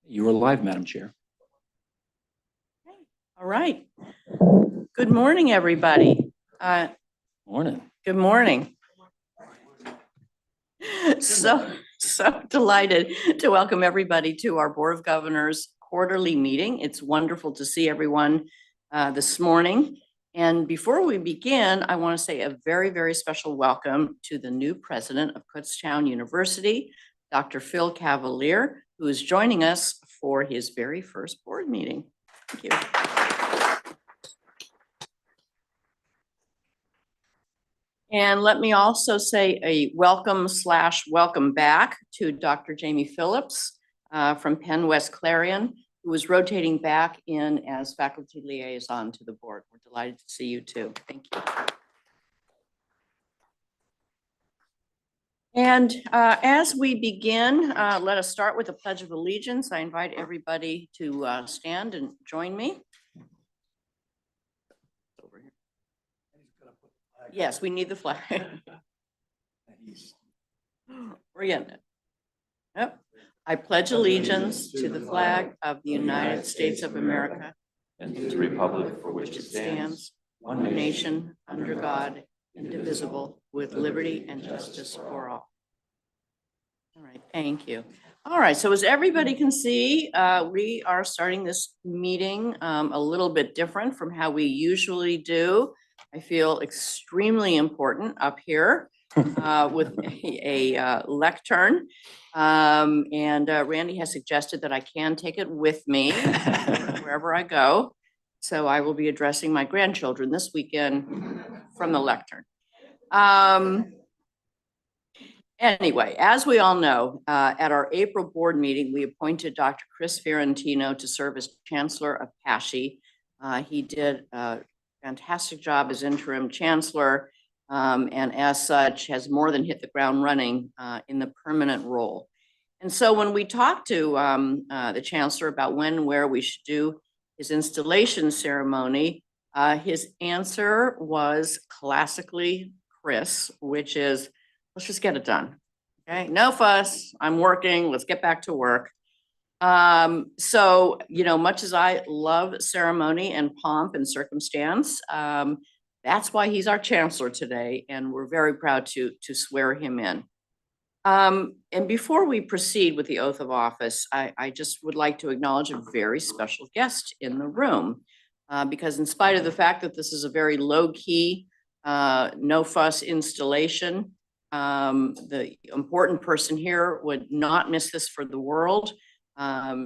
You are live, Madam Chair. All right. Good morning, everybody. Morning. Good morning. So delighted to welcome everybody to our Board of Governors quarterly meeting. It's wonderful to see everyone this morning. And before we begin, I want to say a very, very special welcome to the new president of Kutztown University, Dr. Phil Cavalier, who is joining us for his very first board meeting. Thank you. And let me also say a welcome back to Dr. Jamie Phillips from Penn West Clarion, who is rotating back in as faculty liaison to the board. We're delighted to see you too. Thank you. And as we begin, let us start with the Pledge of Allegiance. I invite everybody to stand and join me. Over here. Yes, we need the flag. We're getting it. Yep. I pledge allegiance to the flag of the United States of America And to the republic for which it stands, one nation, under God, indivisible, with liberty and justice for all. All right, thank you. All right, so as everybody can see, we are starting this meeting a little bit different from how we usually do. I feel extremely important up here with a lectern. And Randy has suggested that I can take it with me wherever I go. So I will be addressing my grandchildren this weekend from the lectern. Anyway, as we all know, at our April board meeting, we appointed Dr. Chris Fiorentino to serve as Chancellor of PASSHE. He did a fantastic job as interim chancellor, and as such has more than hit the ground running in the permanent role. And so when we talked to the chancellor about when and where we should do his installation ceremony, his answer was classically Chris, which is, let's just get it done. Okay, no fuss, I'm working, let's get back to work. So, you know, much as I love ceremony and pomp and circumstance, that's why he's our chancellor today, and we're very proud to swear him in. And before we proceed with the oath of office, I just would like to acknowledge a very special guest in the room, because in spite of the fact that this is a very low-key, no-fuss installation, the important person here would not miss this for the world.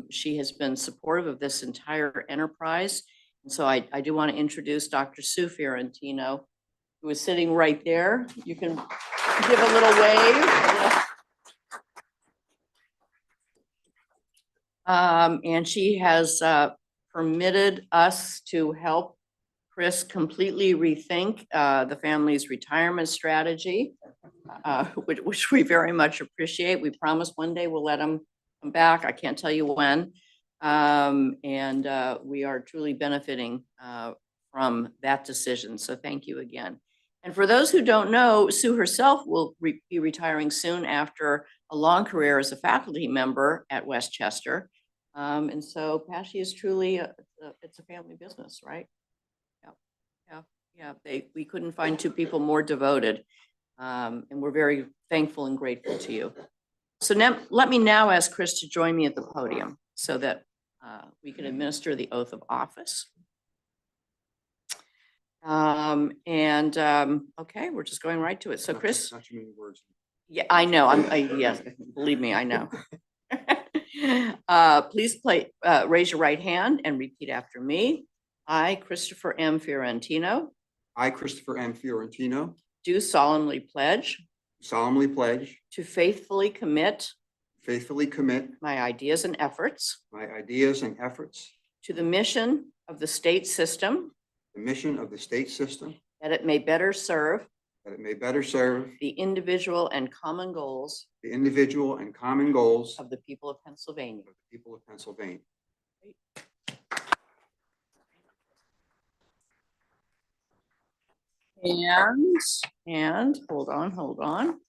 She has been supportive of this entire enterprise. And so I do want to introduce Dr. Sue Fiorentino, who is sitting right there. You can give a little wave. And she has permitted us to help Chris completely rethink the family's retirement strategy, which we very much appreciate. We promise one day we'll let him come back. I can't tell you when. And we are truly benefiting from that decision. So thank you again. And for those who don't know, Sue herself will be retiring soon after a long career as a faculty member at Westchester. And so PASSHE is truly, it's a family business, right? Yeah, we couldn't find two people more devoted. And we're very thankful and grateful to you. So now, let me now ask Chris to join me at the podium so that we can administer the oath of office. Okay, we're just going right to it. So Chris. Not too many words. Yeah, I know. Yes, believe me, I know. Please raise your right hand and repeat after me. I, Christopher M. Fiorentino. I, Christopher M. Fiorentino, Do solemnly pledge to faithfully commit my ideas and efforts to the mission of the state system, that it may better serve the individual and common goals of of the people of Pennsylvania. And hold on.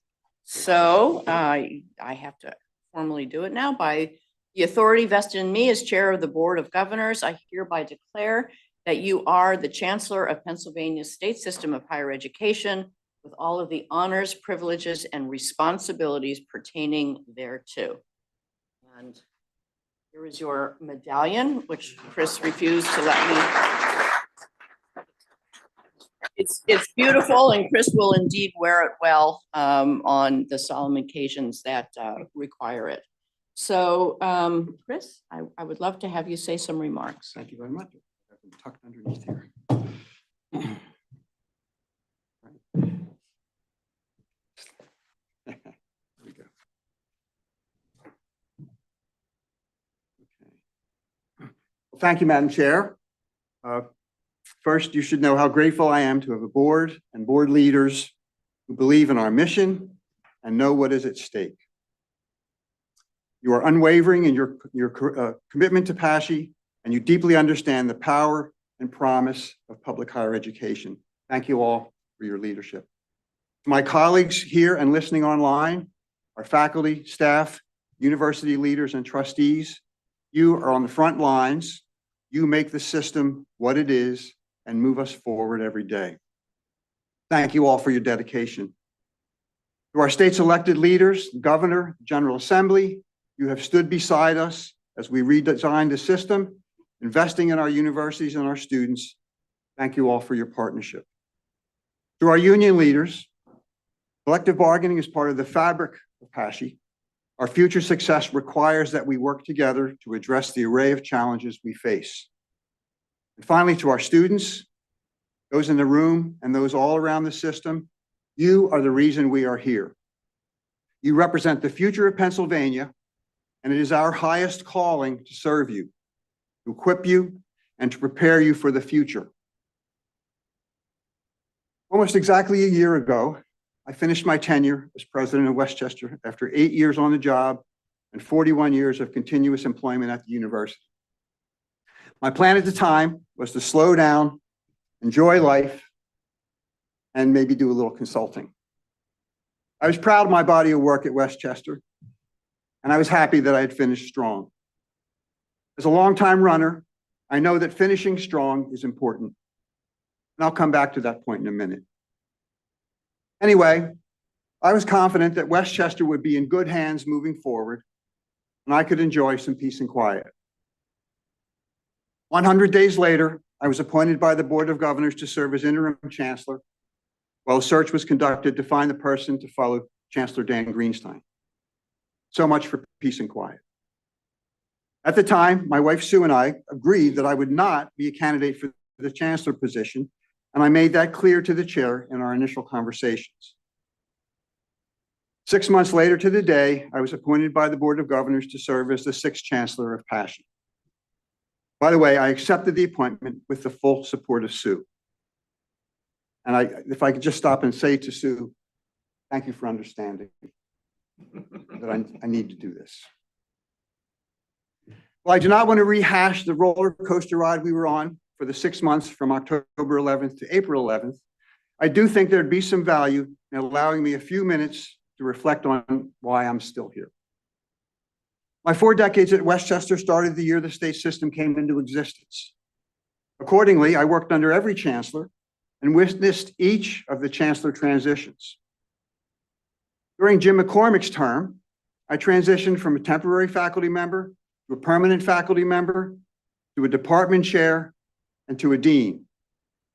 So I have to formally do it now. By the authority vested in me as Chair of the Board of Governors, I hereby declare that you are the Chancellor of Pennsylvania's State System of Higher Education with all of the honors, privileges, and responsibilities pertaining thereto. And here is your medallion, which Chris refused to let me. It's beautiful, and Chris will indeed wear it well on the solemn occasions that require it. So, Chris, I would love to have you say some remarks. Thank you very much. I have them tucked underneath here. There we go. Okay. Well, thank you, Madam Chair. First, you should know how grateful I am to have a board and board leaders who believe in our mission and know what is at stake. You are unwavering in your commitment to PASSHE, and you deeply understand the power and promise of public higher education. Thank you all for your leadership. To my colleagues here and listening online, our faculty, staff, university leaders, and trustees, you are on the front lines. You make the system what it is and move us forward every day. Thank you all for your dedication. To our state's elected leaders, the Governor, General Assembly, you have stood beside us as we redesigned the system, investing in our universities and our students. Thank you all for your partnership. To our union leaders, collective bargaining is part of the fabric of PASSHE. Our future success requires that we work together to address the array of challenges we face. And finally, to our students, those in the room and those all around the system, you are the reason we are here. You represent the future of Pennsylvania, and it is our highest calling to serve you, to equip you, and to prepare you for the future. Almost exactly a year ago, I finished my tenure as president of Westchester after 8 years on the job and 41 years of continuous employment at the university. My plan at the time was to slow down, enjoy life, and maybe do a little consulting. I was proud of my body of work at Westchester, and I was happy that I had finished strong. As a longtime runner, I know that finishing strong is important, and I'll come back to that point in a minute. Anyway, I was confident that Westchester would be in good hands moving forward, and I could enjoy some peace and quiet. 100 days later, I was appointed by the Board of Governors to serve as interim chancellor, while a search was conducted to find the person to follow Chancellor Dan Greenstein. So much for peace and quiet. At the time, my wife Sue and I agreed that I would not be a candidate for the chancellor position, and I made that clear to the chair in our initial conversations. 6 months later to the day, I was appointed by the Board of Governors to serve as the 6th Chancellor of PASSHE. By the way, I accepted the appointment with the full support of Sue. And if I could just stop and say to Sue, thank you for understanding that I need to do this. Well, I do not want to rehash the roller coaster ride we were on for the 6 months from October 11th to April 11th. I do think there'd be some value in allowing me a few minutes to reflect on why I'm still here. My 4 decades at Westchester started the year the state system came into existence. Accordingly, I worked under every chancellor and witnessed each of the chancellor transitions. During Jim McCormick's term, I transitioned from a temporary faculty member to a permanent faculty member, to a department chair, and to a dean.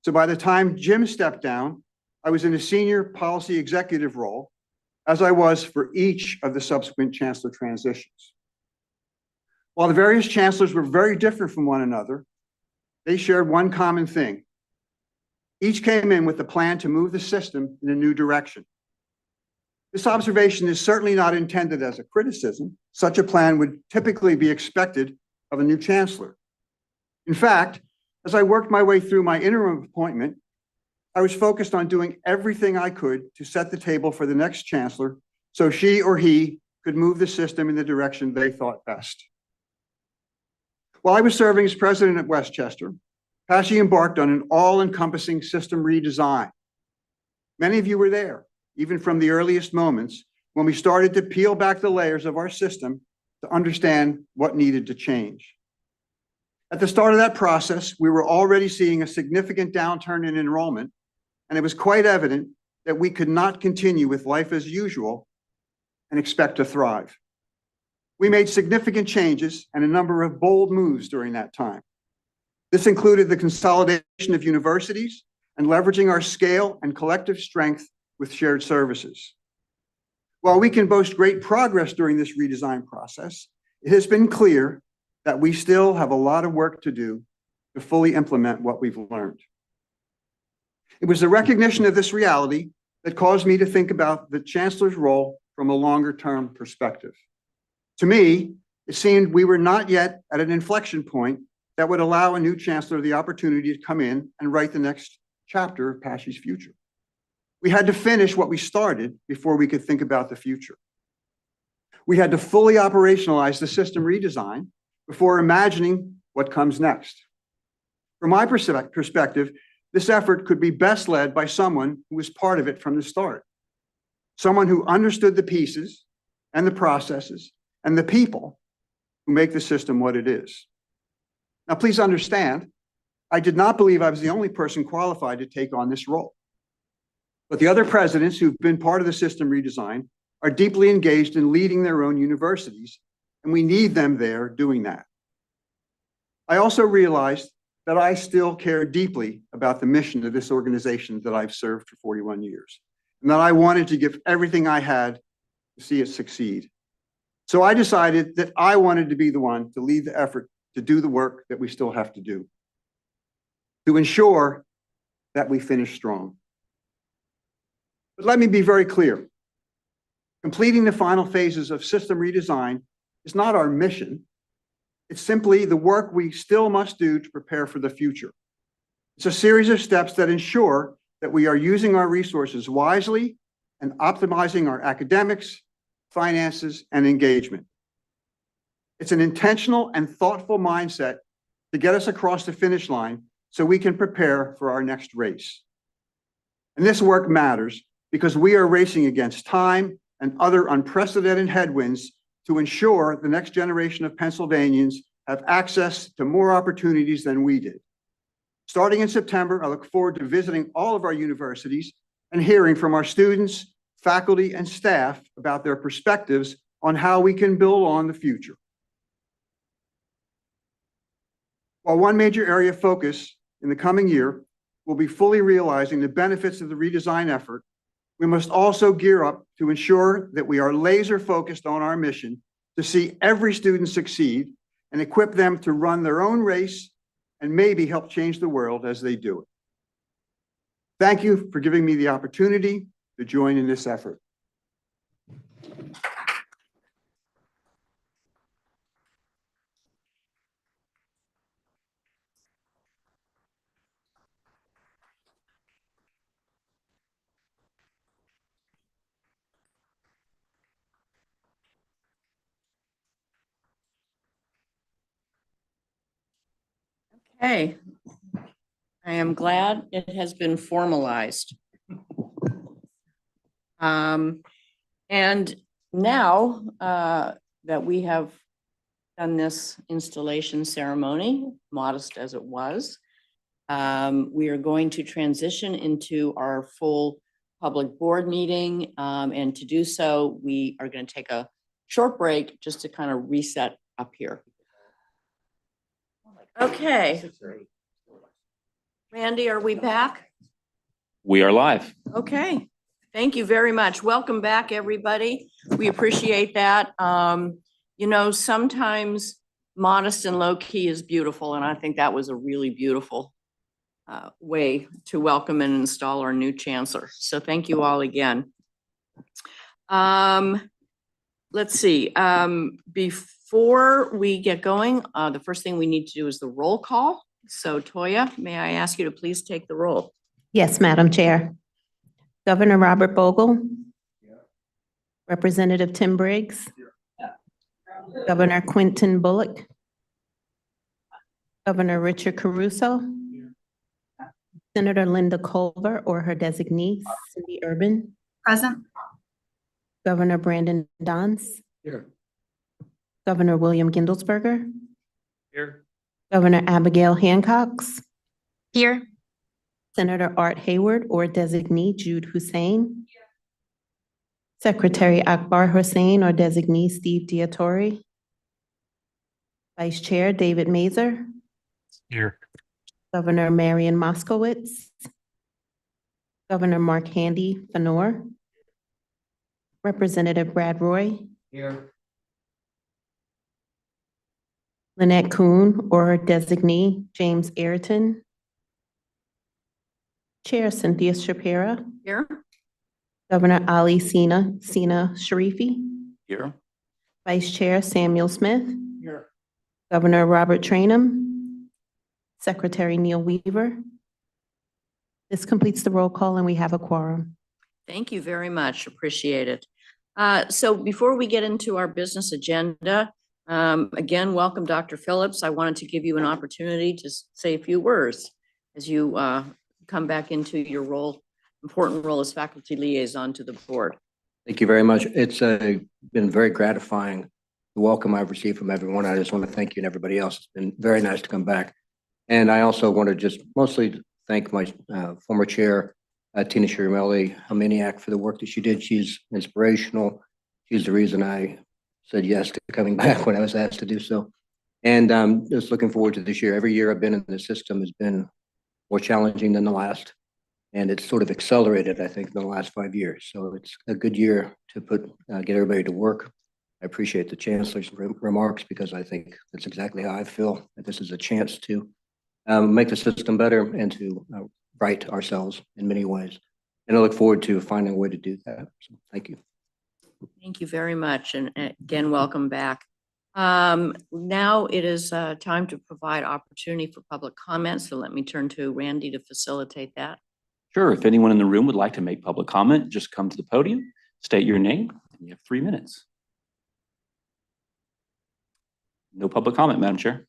So by the time Jim stepped down, I was in a senior policy executive role, as I was for each of the subsequent chancellor transitions. While the various chancellors were very different from one another, they shared one common thing. Each came in with a plan to move the system in a new direction. This observation is certainly not intended as a criticism. Such a plan would typically be expected of a new chancellor. In fact, as I worked my way through my interim appointment, I was focused on doing everything I could to set the table for the next chancellor so she or he could move the system in the direction they thought best. While I was serving as president at Westchester, PASSHE embarked on an all-encompassing system redesign Many of you were there, even from the earliest moments when we started to peel back the layers of our system to understand what needed to change. At the start of that process, we were already seeing a significant downturn in enrollment, and it was quite evident that we could not continue with life as usual and expect to thrive. We made significant changes and a number of bold moves during that time. This included the consolidation of universities and leveraging our scale and collective strength with shared services. While we can boast great progress during this redesign process, it has been clear that we still have a lot of work to do to fully implement what we've learned. It was the recognition of this reality that caused me to think about the Chancellor's role from a longer-term perspective. To me, it seemed we were not yet at an inflection point that would allow a new Chancellor the opportunity to come in and write the next chapter of PASHE's future. We had to finish what we started before we could think about the future. We had to fully operationalize the system redesign before imagining what comes next. From my perspective, this effort could be best led by someone who was part of it from the start. Someone who understood the pieces and the processes and the people who make the system what it is. Now, please understand, I did not believe I was the only person qualified to take on this role. But the other presidents who've been part of the system redesign are deeply engaged in leading their own universities, and we need them there doing that. I also realized that I still care deeply about the mission of this organization that I've served for 41 years, and that I wanted to give everything I had to see it succeed. So I decided that I wanted to be the one to lead the effort to do the work that we still have to do, to ensure that we finish strong. But let me be very clear. Completing the final phases of system redesign is not our mission. It's simply the work we still must do to prepare for the future. It's a series of steps that ensure that we are using our resources wisely and optimizing our academics, finances, and engagement. It's an intentional and thoughtful mindset to get us across the finish line so we can prepare for our next race. And this work matters because we are racing against time and other unprecedented headwinds to ensure the next generation of Pennsylvanians have access to more opportunities than we did. Starting in September, I look forward to visiting all of our universities and hearing from our students, faculty, and staff about their perspectives on how we can build on the future. While one major area of focus in the coming year will be fully realizing the benefits of the redesign effort, we must also gear up to ensure that we are laser focused on our mission to see every student succeed and equip them to run their own race and maybe help change the world as they do it. Thank you for giving me the opportunity to join in this effort. Okay. I am glad it has been formalized. And now that we have done this installation ceremony, modest as it was, we are going to transition into our full public board meeting. And to do so, we are going to take a short break just to kind of reset up here. Okay. Randy, are we back? We are live. Okay. Thank you very much. Welcome back, everybody. We appreciate that. You know, sometimes modest and low key is beautiful, and I think that was a really beautiful way to welcome and install our new chancellor. So thank you all again. Let's see. Before we get going, the first thing we need to do is the roll call. So Toya, may I ask you to please take the roll? Yes, Madam Chair. Governor Robert Bogle. Representative Tim Briggs. Governor Quentin Bullock. Governor Richard Caruso. Senator Linda Culver or her designee, Cindy Urban. Present. Governor Brandon Dons. Here. Governor William Gindelsberger. Here. Governor Abigail Hancox. Here. Senator Art Hayward or designee Jude Hussein. Secretary Akbar Hussein or designee Steve Diatori. Vice Chair David Mazer. Here. Governor Marion Moskowitz. Governor Mark Handy Fanor. Representative Brad Roy. Here. Lynette Kuhn or her designee James Ayrton. Chair Cynthia Shapira. Here. Governor Ali Sina Sharifi. Here. Vice Chair Samuel Smith. Here. Governor Robert Trainum. Secretary Neil Weaver. This completes the roll call and we have a quorum. Thank you very much. Appreciate it. So before we get into our business agenda, again, welcome, Dr. Phillips. I wanted to give you an opportunity to say a few words as you come back into your important role as faculty liaison to the board. Thank you very much. It's been very gratifying, the welcome I've received from everyone. I just want to thank you and everybody else. It's been very nice to come back. And I also want to just mostly thank my former chair, Tina Shiramelli-Hamaniak, for the work that she did. She's inspirational. She's the reason I said yes to coming back when I was asked to do so. And just looking forward to this year. Every year I've been in the system has been more challenging than the last. And it's sort of accelerated, I think, in the last 5 years. So it's a good year to get everybody to work. I appreciate the Chancellor's remarks because I think that's exactly how I feel, that this is a chance to make the system better and to right ourselves in many ways. And I look forward to finding a way to do that. So thank you. Thank you very much. And again, welcome back. Now it is time to provide opportunity for public comments. So let me turn to Randy to facilitate that. Sure. If anyone in the room would like to make public comment, just come to the podium, state your name, and you have 3 minutes. No public comment, Madam Chair.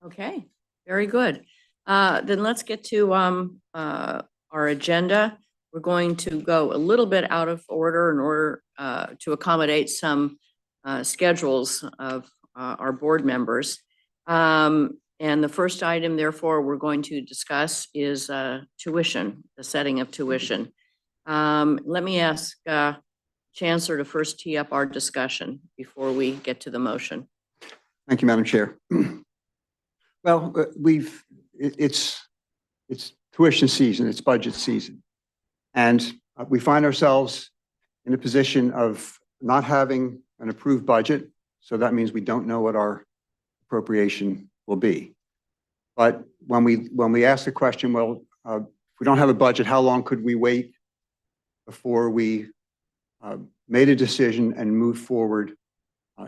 Okay, very good. Then let's get to our agenda. We're going to go a little bit out of order in order to accommodate some schedules of our board members. And the first item, therefore, we're going to discuss is tuition, the setting of tuition. Let me ask Chancellor to first tee up our discussion before we get to the motion. Thank you, Madam Chair. Well, it's tuition season, it's budget season. And we find ourselves in a position of not having an approved budget. So that means we don't know what our appropriation will be. But when we ask the question, well, if we don't have a budget, how long could we wait before we made a decision and moved forward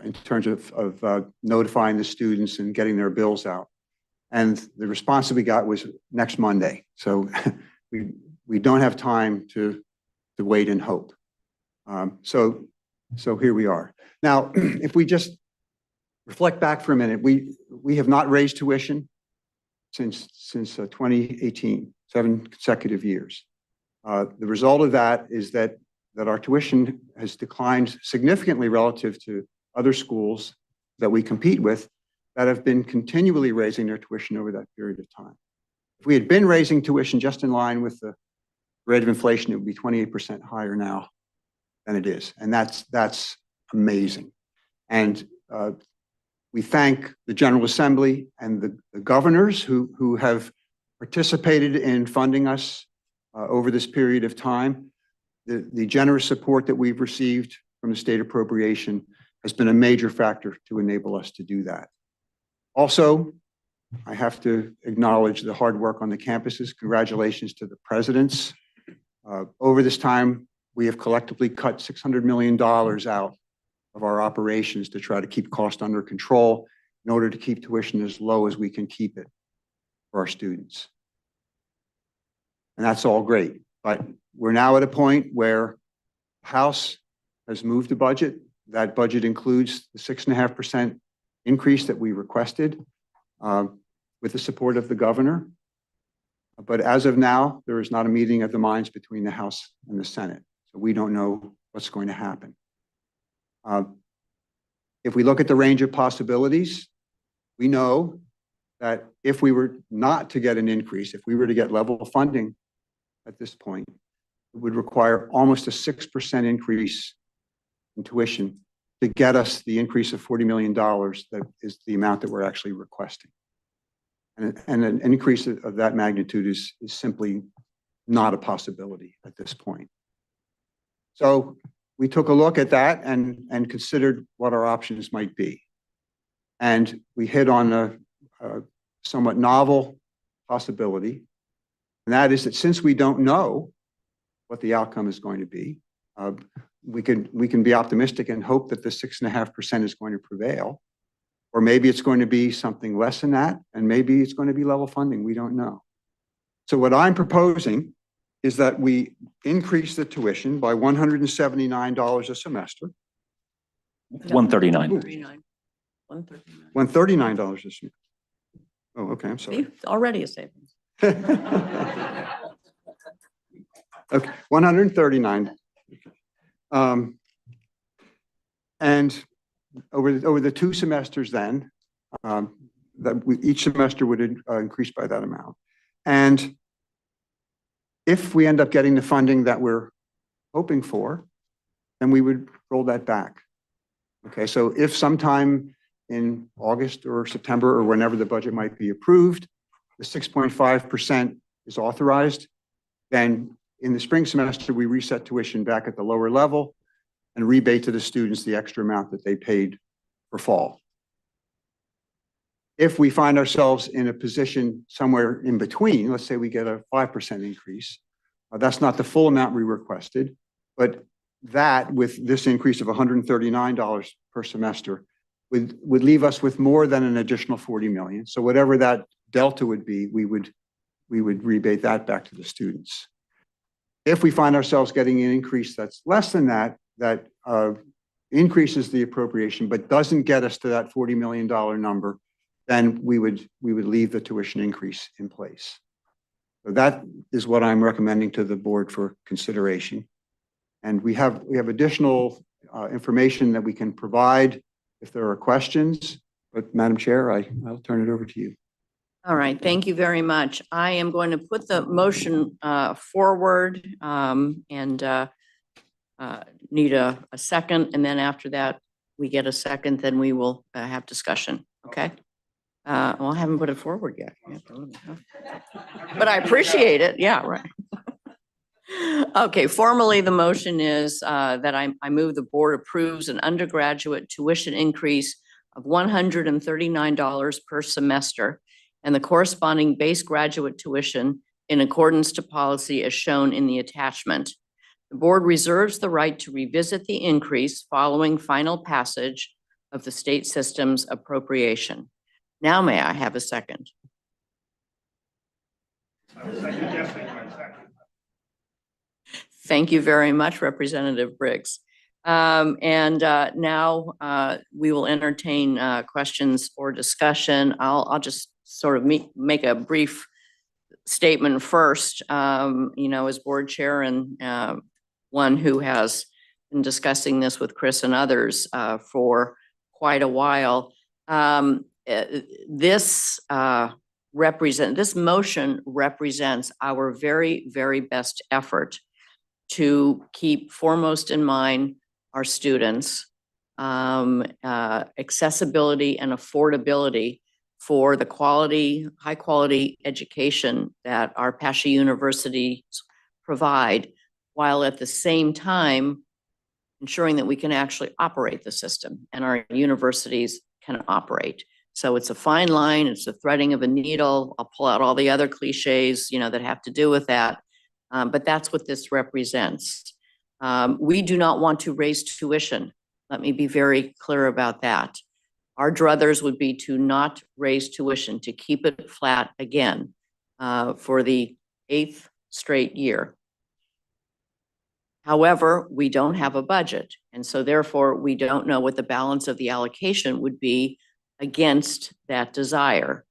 in terms of notifying the students and getting their bills out? And the response that we got was next Monday. So we don't have time to wait and hope. So here we are. Now, if we just reflect back for a minute, we have not raised tuition since 2018, 7 consecutive years. The result of that is that our tuition has declined significantly relative to other schools that we compete with that have been continually raising their tuition over that period of time. If we had been raising tuition just in line with the rate of inflation, it would be 28% higher now than it is. And that's amazing. And we thank the General Assembly and the governors who have participated in funding us over this period of time. The generous support that we've received from the state appropriation has been a major factor to enable us to do that. Also, I have to acknowledge the hard work on the campuses. Congratulations to the presidents. Over this time, we have collectively cut $600 million out of our operations to try to keep cost under control in order to keep tuition as low as we can keep it for our students. And that's all great, but we're now at a point where the House has moved the budget. That budget includes the 6.5% increase that we requested. with the support of the governor. But as of now, there is not a meeting of the minds between the House and the Senate. So we don't know what's going to happen. If we look at the range of possibilities, we know that if we were not to get an increase, if we were to get level funding at this point, it would require almost a 6% increase in tuition to get us the increase of $40 million that is the amount that we're actually requesting. And an increase of that magnitude is simply not a possibility at this point. So we took a look at that and considered what our options might be. And we hit on a somewhat novel possibility. And that is that since we don't know what the outcome is going to be, we can be optimistic and hope that the 6.5% is going to prevail. Or maybe it's going to be something less than that, and maybe it's going to be level funding. We don't know. So what I'm proposing is that we increase the tuition by $179 a semester. 139. 139. $139 a semester. Oh, okay, I'm sorry. It's already a savings. Okay, 139. And over the 2 semesters then, each semester would increase by that amount. And if we end up getting the funding that we're hoping for, then we would roll that back. Okay, so if sometime in August or September or whenever the budget might be approved, the 6.5% is authorized, then in the spring semester, we reset tuition back at the lower level and rebate to the students the extra amount that they paid for fall. If we find ourselves in a position somewhere in between, let's say we get a 5% increase, that's not the full amount we requested, but that with this increase of $139 per semester would leave us with more than an additional 40 million. So whatever that delta would be, we would rebate that back to the students. If we find ourselves getting an increase that's less than that, that increases the appropriation but doesn't get us to that $40 million number, then we would leave the tuition increase in place. So that is what I'm recommending to the board for consideration. And we have additional information that we can provide if there are questions. But Madam Chair, I'll turn it over to you. All right, thank you very much. I am going to put the motion forward and need a second. And then after that, we get a second, then we will have discussion, okay? Well, I haven't put it forward yet. But I appreciate it, yeah, right. Okay, formally, the motion is that I move the board approves an undergraduate tuition increase of $139 per semester and the corresponding base graduate tuition in accordance to policy as shown in the attachment. The board reserves the right to revisit the increase following final passage of the state system's appropriation. Now may I have a second? Thank you very much, Representative Briggs. Now we will entertain questions or discussion. I'll just sort of make a brief statement first, as board chair and one who has been discussing this with Chris and others for quite a while. This motion represents our very, very best effort to keep foremost in mind our students, accessibility and affordability for the high quality education that our Pasha universities provide, while at the same time ensuring that we can actually operate the system and our universities can operate. So it's a fine line, it's a threading of a needle. I'll pull out all the other cliches, that have to do with that. But that's what this represents. We do not want to raise tuition. Let me be very clear about that. Our druthers would be to not raise tuition, to keep it flat again for the 8th straight year. However, we don't have a budget, and so therefore we don't know what the balance of the allocation would be against that desire.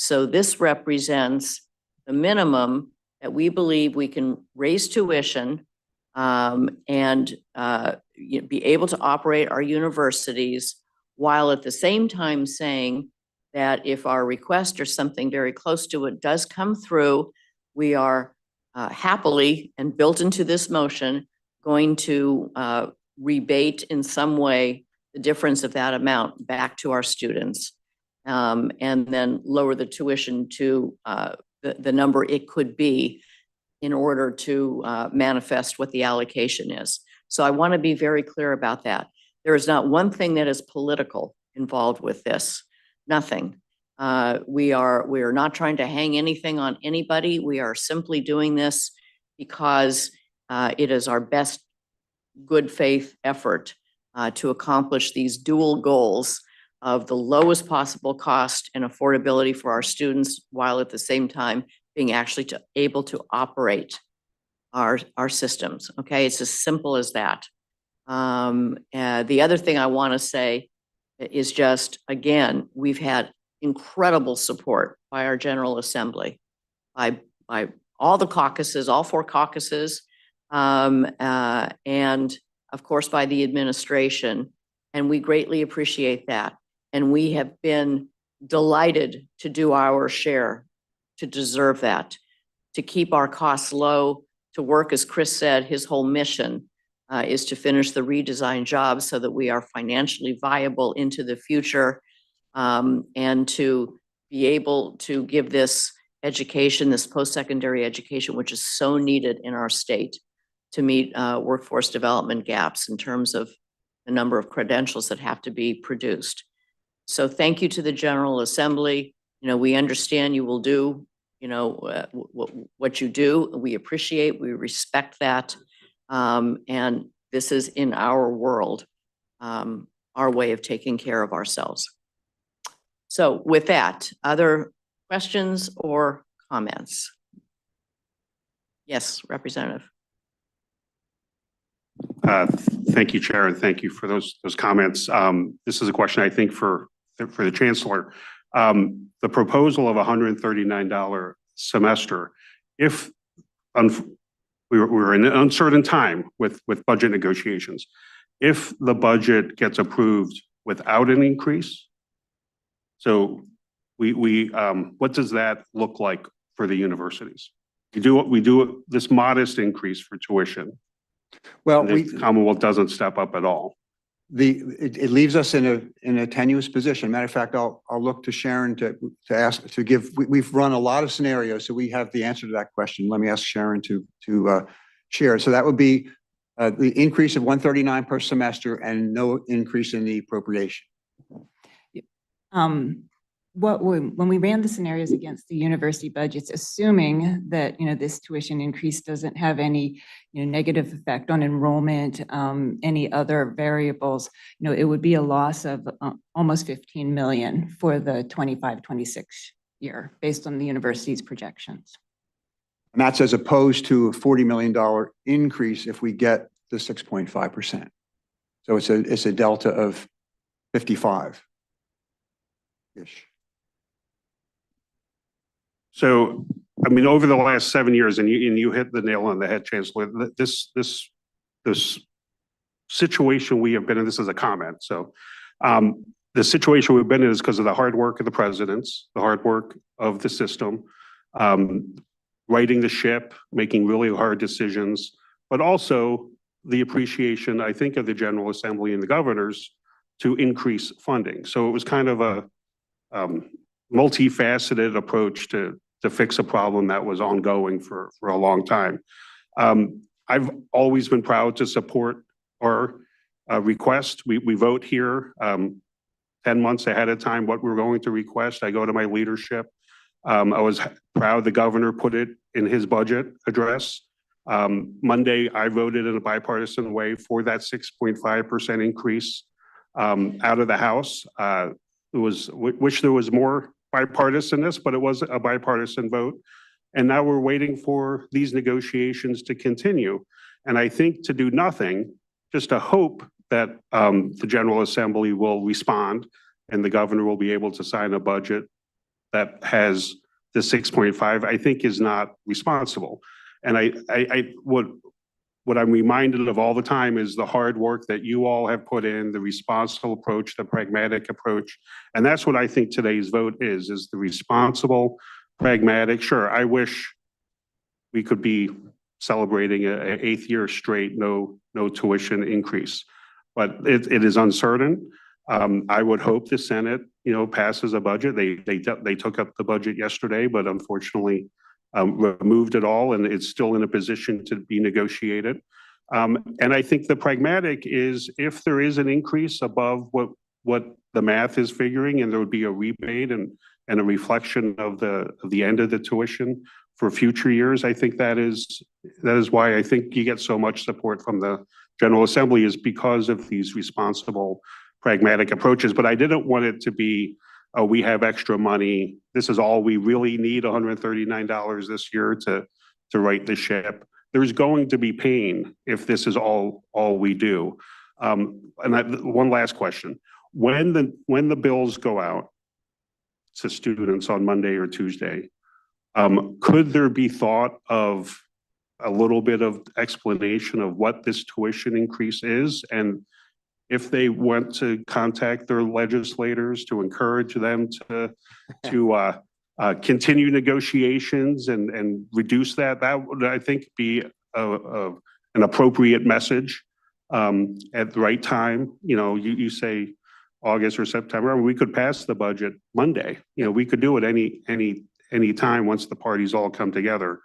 So this represents the minimum that we believe we can raise tuition and be able to operate our universities, while at the same time saying that if our request or something very close to it does come through, we are happily and built into this motion going to rebate in some way the difference of that amount back to our students, and then lower the tuition to the number it could be in order to manifest what the allocation is. So I want to be very clear about that. There is not one thing that is political involved with this, nothing. We are not trying to hang anything on anybody. We are simply doing this because it is our best good faith effort to accomplish these dual goals of the lowest possible cost and affordability for our students, while at the same time being actually able to operate our systems. Okay, it's as simple as that. The other thing I want to say is just, again, we've had incredible support by our General Assembly, by all the caucuses, all 4 caucuses, and of course by the administration, and we greatly appreciate that. And we have been delighted to do our share to deserve that, to keep our costs low, to work, as Chris said, his whole mission is to finish the redesign job so that we are financially viable into the future, and to be able to give this education, this post-secondary education, which is so needed in our state to meet workforce development gaps in terms of the number of credentials that have to be produced. So thank you to the General Assembly. You know, we understand you will do, you know, what you do. We appreciate, we respect that. And this is in our world, our way of taking care of ourselves. So with that, other questions or comments? Yes, Representative. Thank you, Chair, and thank you for those comments. This is a question, I think, for the Chancellor. The proposal of $139 semester, if we were in an uncertain time with budget negotiations, if the budget gets approved without an increase, so what does that look like for the universities? We do this modest increase for tuition. Well, The Commonwealth doesn't step up at all. It leaves us in a tenuous position. Matter of fact, I'll look to Sharon to ask, to give, we've run a lot of scenarios, so we have the answer to that question. Let me ask Sharon to share. So that would be the increase of $139 per semester and no increase in the appropriation. When we ran the scenarios against the university budgets, assuming that, you know, this tuition increase doesn't have any, you know, negative effect on enrollment, any other variables, you know, it would be a loss of almost 15 million for the 25-26 year based on the university's projections. And that's as opposed to a $40 million increase if we get the 6.5%. So it's a delta of 55-ish. So, I mean, over the last 7 years, and you hit the nail on the head, Chancellor, this situation we have been in, this is a comment. So the situation we've been in is because of the hard work of the presidents, the hard work of the system, righting the ship, making really hard decisions, but also the appreciation, I think, of the General Assembly and the governors to increase funding. So it was kind of a multifaceted approach to fix a problem that was ongoing for a long time. I've always been proud to support our request. We vote here 10 months ahead of time what we're going to request. I go to my leadership. I was proud the governor put it in his budget address. Monday, I voted in a bipartisan way for that 6.5% increase out of the House. Wish there was more bipartisanness, but it was a bipartisan vote. And now we're waiting for these negotiations to continue. And I think to do nothing, just to hope that the General Assembly will respond and the governor will be able to sign a budget that has the 6.5, I think is not responsible. And what I'm reminded of all the time is the hard work that you all have put in, the responsible approach, the pragmatic approach. And that's what I think today's vote is the responsible, pragmatic. Sure, I wish we could be celebrating an 8th year straight, no tuition increase, but it is uncertain. I would hope the Senate, passes a budget. They took up the budget yesterday, but unfortunately removed it all, and it's still in a position to be negotiated. And I think the pragmatic is if there is an increase above what the math is figuring, and there would be a rebate and a reflection of the end of the tuition for future years. I think that is why I think you get so much support from the General Assembly, is because of these responsible, pragmatic approaches. But I didn't want it to be, oh, we have extra money. This is all we really need, $139 this year to right the ship. There's going to be pain if this is all we do. One last question. When the bills go out to students on Monday or Tuesday, could there be thought of a little bit of explanation of what this tuition increase is? And if they want to contact their legislators to encourage them to continue negotiations and reduce that would, I think, be an appropriate message at the right time. You say August or September, we could pass the budget Monday. We could do it any time once the parties all come together.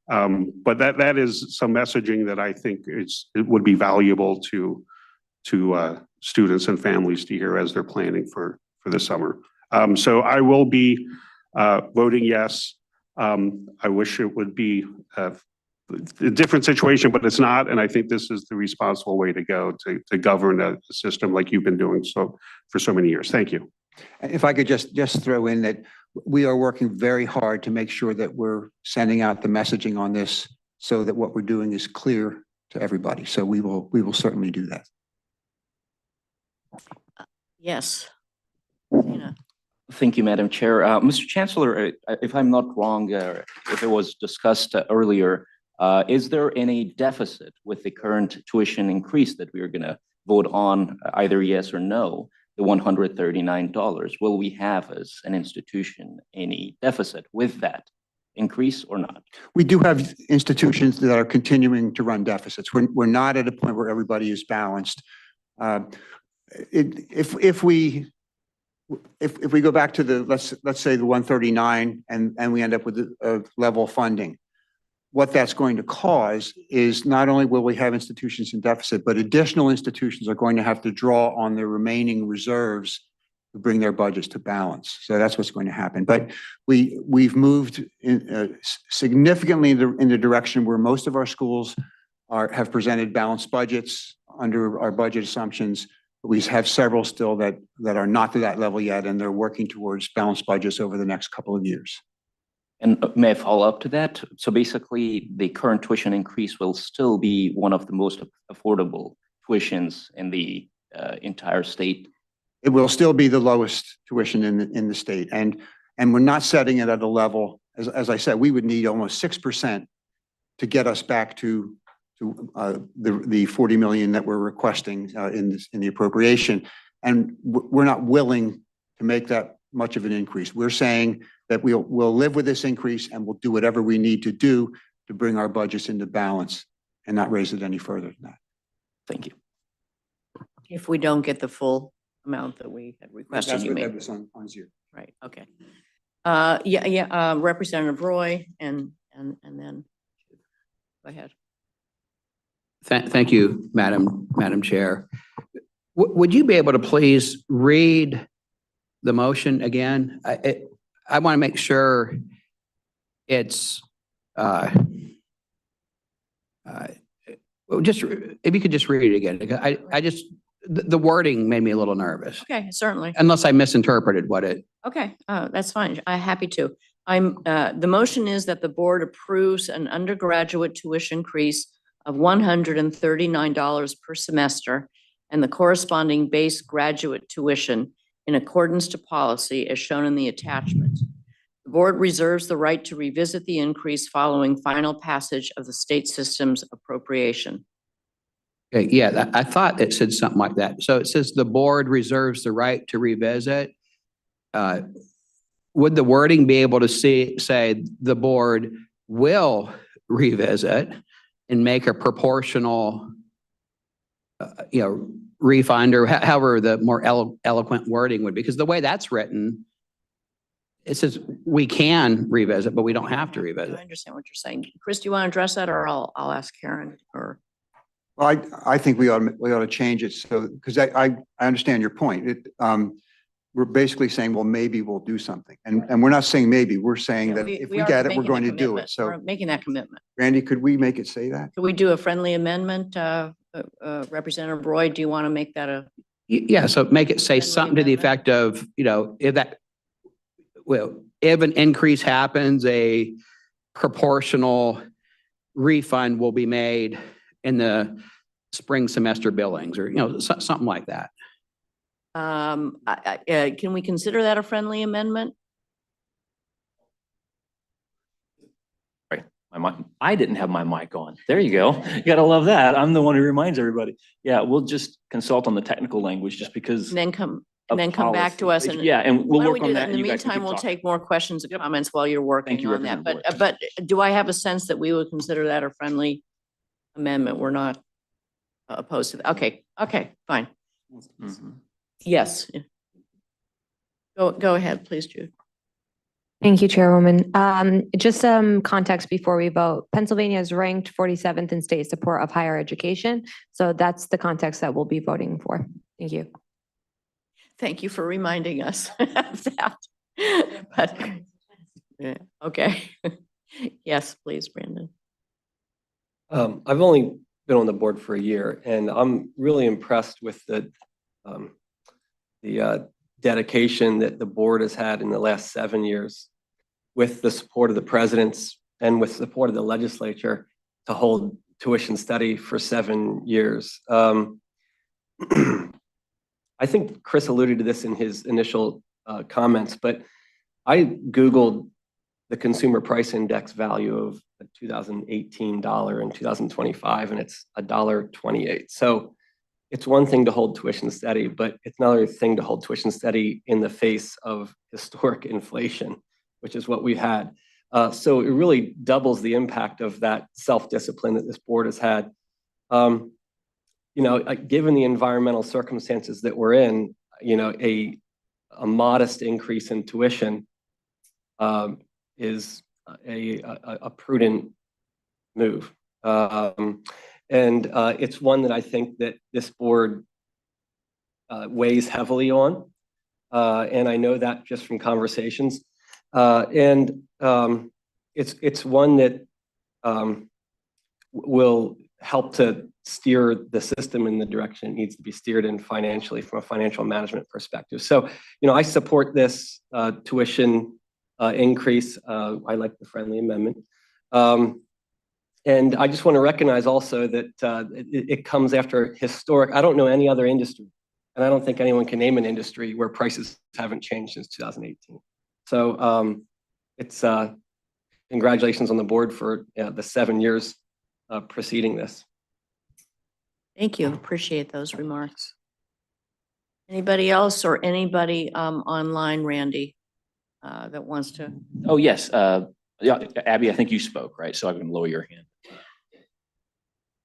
But that is some messaging that I think it would be valuable to students and families to hear as they're planning for the summer. So I will be voting yes. I wish it would be a different situation, but it's not. And I think this is the responsible way to go to govern a system like you've been doing for so many years. Thank you. If I could just throw in that we are working very hard to make sure that we're sending out the messaging on this so that what we're doing is clear to everybody. So we will certainly do that. Yes. Tina. Thank you, Madam Chair. Mr. Chancellor, if I'm not wrong, if it was discussed earlier, is there any deficit with the current tuition increase that we are going to vote on, either yes or no, the $139? Will we have, as an institution, any deficit with that increase or not? We do have institutions that are continuing to run deficits. We're not at a point where everybody is balanced. If we go back to the let's say the 139 and we end up with a level funding, what that's going to cause is not only will we have institutions in deficit, but additional institutions are going to have to draw on their remaining reserves to bring their budgets to balance. So that's what's going to happen. But we've moved significantly in the direction where most of our schools have presented balanced budgets under our budget assumptions. We have several still that are not to that level yet, and they're working towards balanced budgets over the next couple of years. And may I follow up to that? So basically, the current tuition increase will still be one of the most affordable tuitions in the entire state. It will still be the lowest tuition in the state, and we're not setting it at a level. As I said, we would need almost 6% to get us back to the 40 million that we're requesting in the appropriation, and we're not willing to make that much of an increase. We're saying that we'll live with this increase and we'll do whatever we need to do to bring our budgets into balance and not raise it any further than that. Thank you. If we don't get the full amount that we had requested, That's you what may. that was on zero. Right, okay. Representative Roy and then, go ahead. Thank you, Madam Chair. Would you be able to please read the motion again? I want to make sure it's just if you could just read it again. I just the wording made me a little nervous. Okay, certainly. Unless I misinterpreted what it. Okay, that's fine. I'm happy to. The motion is that the board approves an undergraduate tuition increase of $139 per semester and the corresponding base graduate tuition in accordance to policy as shown in the attachment. The board reserves the right to revisit the increase following final passage of the state system's appropriation. Okay, yeah, I thought it said something like that. So it says the board reserves the right to revisit. Would the wording be able to say the board will revisit and make a proportional, refund, or however the more eloquent wording would be? Because the way that's written, it says we can revisit, but we don't have to I revisit. understand what you're saying. Chris, do you want to address that, or I'll ask Karen or? Well, I think we ought to change it so, because I understand your point. We're basically saying, well, maybe we'll do something. And we're not saying maybe, we're saying that if we are get it, we're making going the to do commitment. it. So We're making that commitment. Randy, could we make it say that? Could we do a friendly amendment? Representative Roy, do you want to make that a? Yeah, so make it say Friendly something to the amendment. effect of, if an increase happens, a proportional refund will be made in the spring semester billings, or, something like that. Can we consider that a friendly amendment? I didn't have my mic on. There you go. You gotta love that. I'm the one who reminds everybody. Yeah, we'll just consult on the technical language just because. And then come of back to us policy. and. Yeah, and we'll Why don't work we on do that. In the and you guys can meantime, keep we'll talking. take more questions and Yep. comments while you're working you, on that. Representative But do I have a sense that we would consider that a friendly amendment? We're not opposed to that. Okay, fine. Mhm. Yes. Go ahead, please, Jude. Thank you, Chairwoman. Just some context before we vote. Pennsylvania is ranked 47th in state support of higher education. So that's the context that we'll be voting for. Thank you. Thank you for reminding us of that. But, yeah, okay. Yes, please, Brandon. I've only been on the board for a year, and I'm really impressed with the dedication that the board has had in the last 7 years, with the support of the presidents and with support of the legislature, to hold tuition study for 7 years. I think Chris alluded to this in his initial comments, but I Googled the consumer price index value of a 2018 dollar in 2025, and it's $1.28. So it's one thing to hold tuition steady, but it's another thing to hold tuition steady in the face of historic inflation, which is what we had. So it really doubles the impact of that self-discipline that this board has had. Given the environmental circumstances that we're in, a modest increase in tuition is a prudent move. And it's one that I think that this board weighs heavily on. And I know that just from conversations. It's one that will help to steer the system in the direction it needs to be steered in financially, from a financial management perspective. So, I support this tuition increase. I like the friendly amendment. And I just want to recognize also that it comes after historic. I don't know any other industry, and I don't think anyone can name an industry where prices haven't changed since 2018. So it's congratulations on the board for the 7 years preceding this. Thank you. Appreciate those remarks. Anybody else, or anybody online, Randy, that wants to? Oh, yes. Yeah, Abby, I think you spoke, right? So I'm going to lower your hand.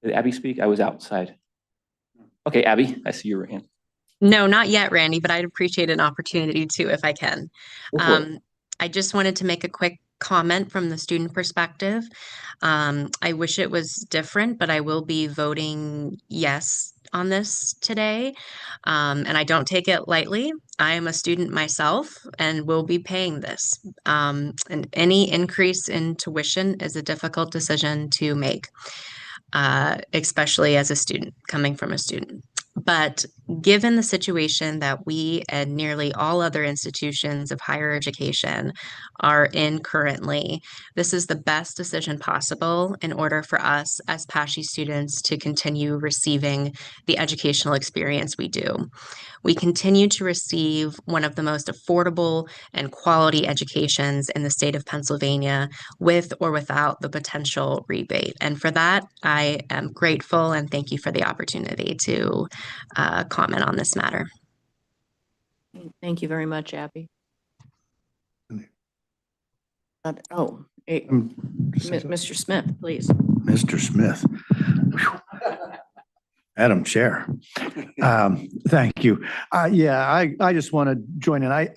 Did Abby speak? I was outside. Okay, Abby, I see your hand. No, not yet, Randy, but I'd appreciate an opportunity to if I can. Go for it. I just wanted to make a quick comment from the student perspective. I wish it was different, but I will be voting yes on this today. And I don't take it lightly. I am a student myself and will be paying this. And any increase in tuition is a difficult decision to make, especially as a student, coming from a student. But Given the situation that we and nearly all other institutions of higher education are in currently, this is the best decision possible in order for us as PASHE students to continue receiving the educational experience we do. We continue to receive one of the most affordable and quality educations in the state of Pennsylvania with or without the potential rebate. And for that, I am grateful and thank you for the opportunity to comment on this matter. Thank you very much, Abby. Oh, Mr. Smith, please. Mr. Smith. Madam Chair. Thank you. Yeah, I just want to join in. I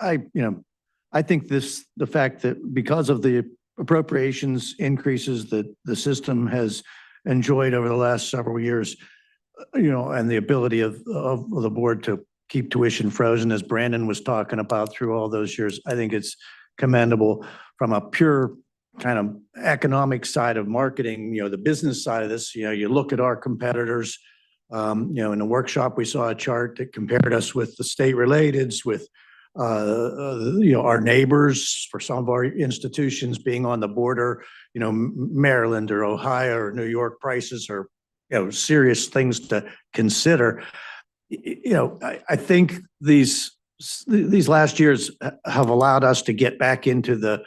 think the fact that because of the appropriations increases that the system has enjoyed over the last several years, and the ability of the board to keep tuition frozen, as Brandon was talking about through all those years, I think it's commendable from a pure kind of economic side of marketing, the business side of this. You look at our competitors. In the workshop, we saw a chart that compared us with the state relateds, with our neighbors for some of our institutions being on the border. Maryland or Ohio or New York prices are serious things to consider. I think these last years have allowed us to get back into the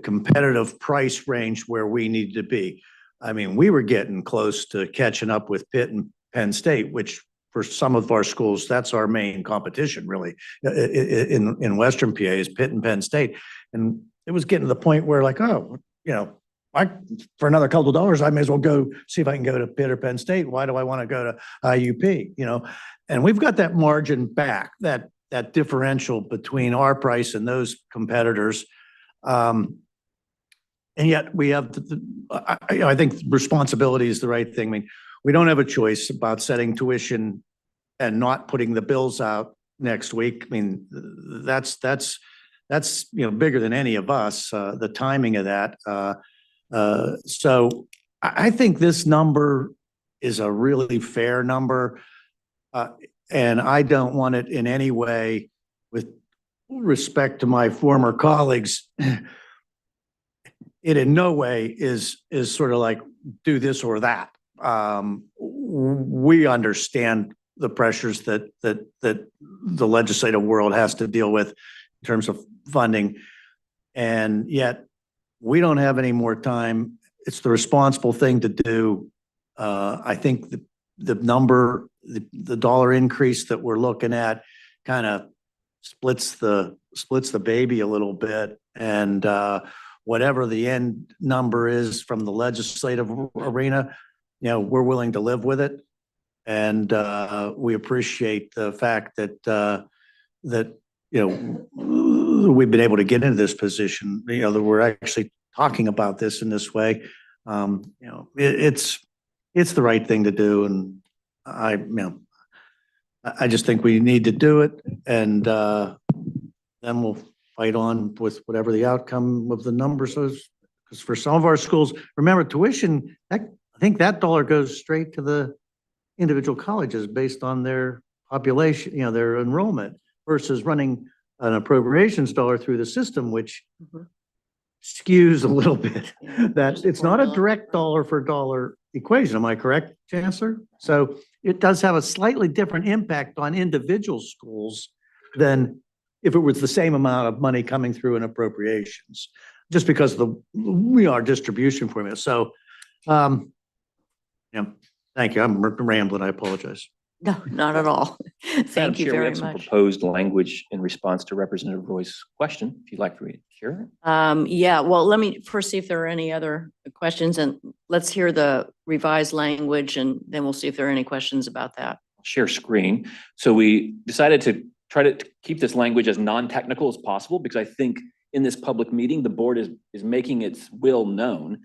competitive price range where we need to be. I mean, we were getting close to catching up with Pitt and Penn State, which for some of our schools, that's our main competition really in Western PA is Pitt and Penn State. And it was getting to the point where for another couple of dollars, I may as well go see if I can go to Pitt or Penn State. Why do I want to go to IUP? And we've got that margin back, that differential between our price and those competitors. And yet we have, I think responsibility is the right thing. I mean, we don't have a choice about setting tuition and not putting the bills out next week. I mean, that's bigger than any of us, the timing of that. So I think this number is a really fair number. And I don't want it in any way, with respect to my former colleagues, it in no way is sort of like do this or that. We understand the pressures that the legislative world has to deal with in terms of funding, and yet we don't have any more time. It's the responsible thing to do. I think the number, the dollar increase that we're looking at, kind of splits the baby a little bit, and whatever the end number is from the legislative arena, we're willing to live with it. And we appreciate the fact that we've been able to get into this position, that we're actually talking about this in this way. It's the right thing to do. And I just think we need to do it. And then we'll fight on with whatever the outcome of the numbers is. Because for some of our schools, remember tuition, I think that dollar goes straight to the individual colleges based on their population, their enrollment, versus running an appropriations dollar through the system, which skews a little bit. That it's not a direct dollar for dollar equation. Am I correct, Chancellor? So it does have a slightly different impact on individual schools than if it was the same amount of money coming through in appropriations, just because of our distribution formula. So, thank you. I'm rambling. I apologize. No, not at all. Thank you very We have some much. proposed language in response to Representative Roy's question, if you'd like for me to share. Yeah, well, let me first see if there are any other questions, and let's hear the revised language, and then we'll see if there are any questions about that. Share screen. So we decided to try to keep this language as non-technical as possible, because I think in this public meeting, the board is making its will known.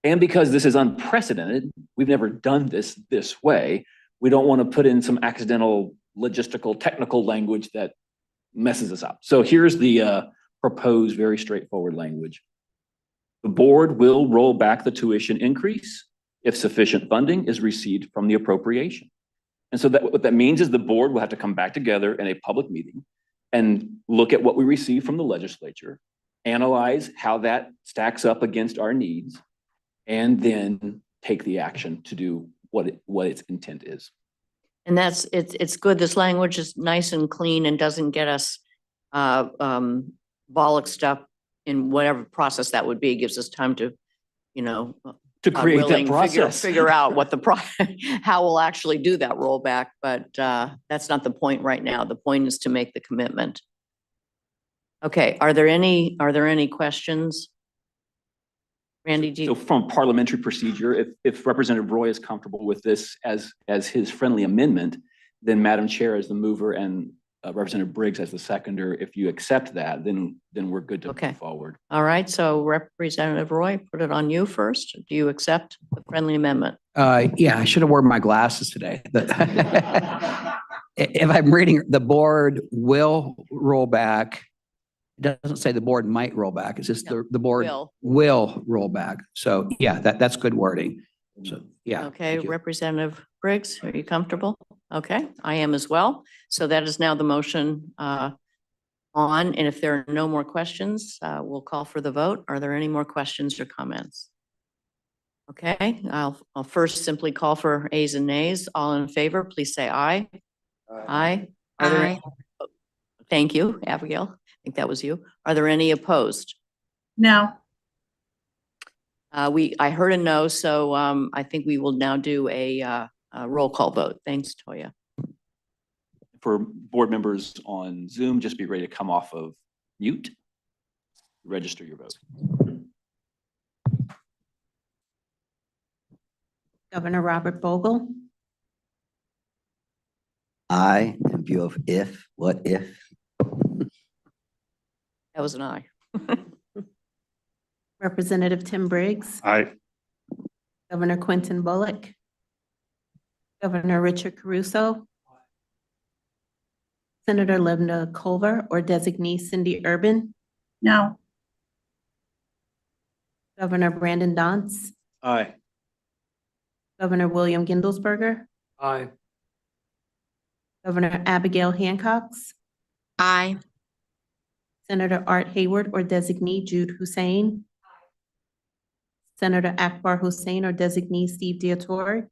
And because this is unprecedented, we've never done this way. We don't want to put in some accidental logistical technical language that messes us up. So here's the proposed very straightforward language. The board will roll back the tuition increase if sufficient funding is received from the appropriation. And so that what that means is the board will have to come back together in a public meeting and look at what we receive from the legislature, analyze how that stacks up against our needs, and then take the action to do what its intent is. And it's good. This language is nice and clean and doesn't get us bollocksed up in whatever process that would be. It gives us time to, To create that willing, process. figure out what how we'll actually do that rollback, but that's not the point right now. The point is to make the commitment. Okay, are there any questions? Randy, do So you, from parliamentary procedure, if Representative Roy is comfortable with this as his friendly amendment, then Madam Chair as the mover and Representative Briggs as the seconder, if you accept that, then we're good to Okay. move forward. all right, so Representative Roy, put it on you first. Do you accept the friendly amendment? Yeah, I should have worn my glasses today. If I'm reading, the board will roll back. It doesn't say the board might roll back. It's just the board will roll back. So yeah, that's good wording. So yeah. Okay, thank you. Representative Briggs, are you comfortable? Okay, I am as well. So that is now the motion on, and if there are no more questions, we'll call for the vote. Are there any more questions or comments? Okay, I'll first simply call for ayes and nays. All in favor, please say aye. Aye. Are there? Aye. Thank you, Abigail. I think that was you. Are there any opposed? No. I heard a no, so I think we will now do a roll call vote. Thanks, Toya. For board members on Zoom, just be ready to come off of mute. Register your vote. Governor Robert Vogel, I, in view of what if? That was an aye. Representative Tim Briggs, Aye. Governor Quentin Bullock, Governor Richard Caruso, Senator Linda Culver or designee Cindy Urban, No. Governor Brandon Dance, Aye. Governor William Gindelsberger, Aye. Governor Abigail Hancox, Aye. Senator Art Hayward or designee Jude Hussein, Senator Akbar Hussein or designee Steve Diatori,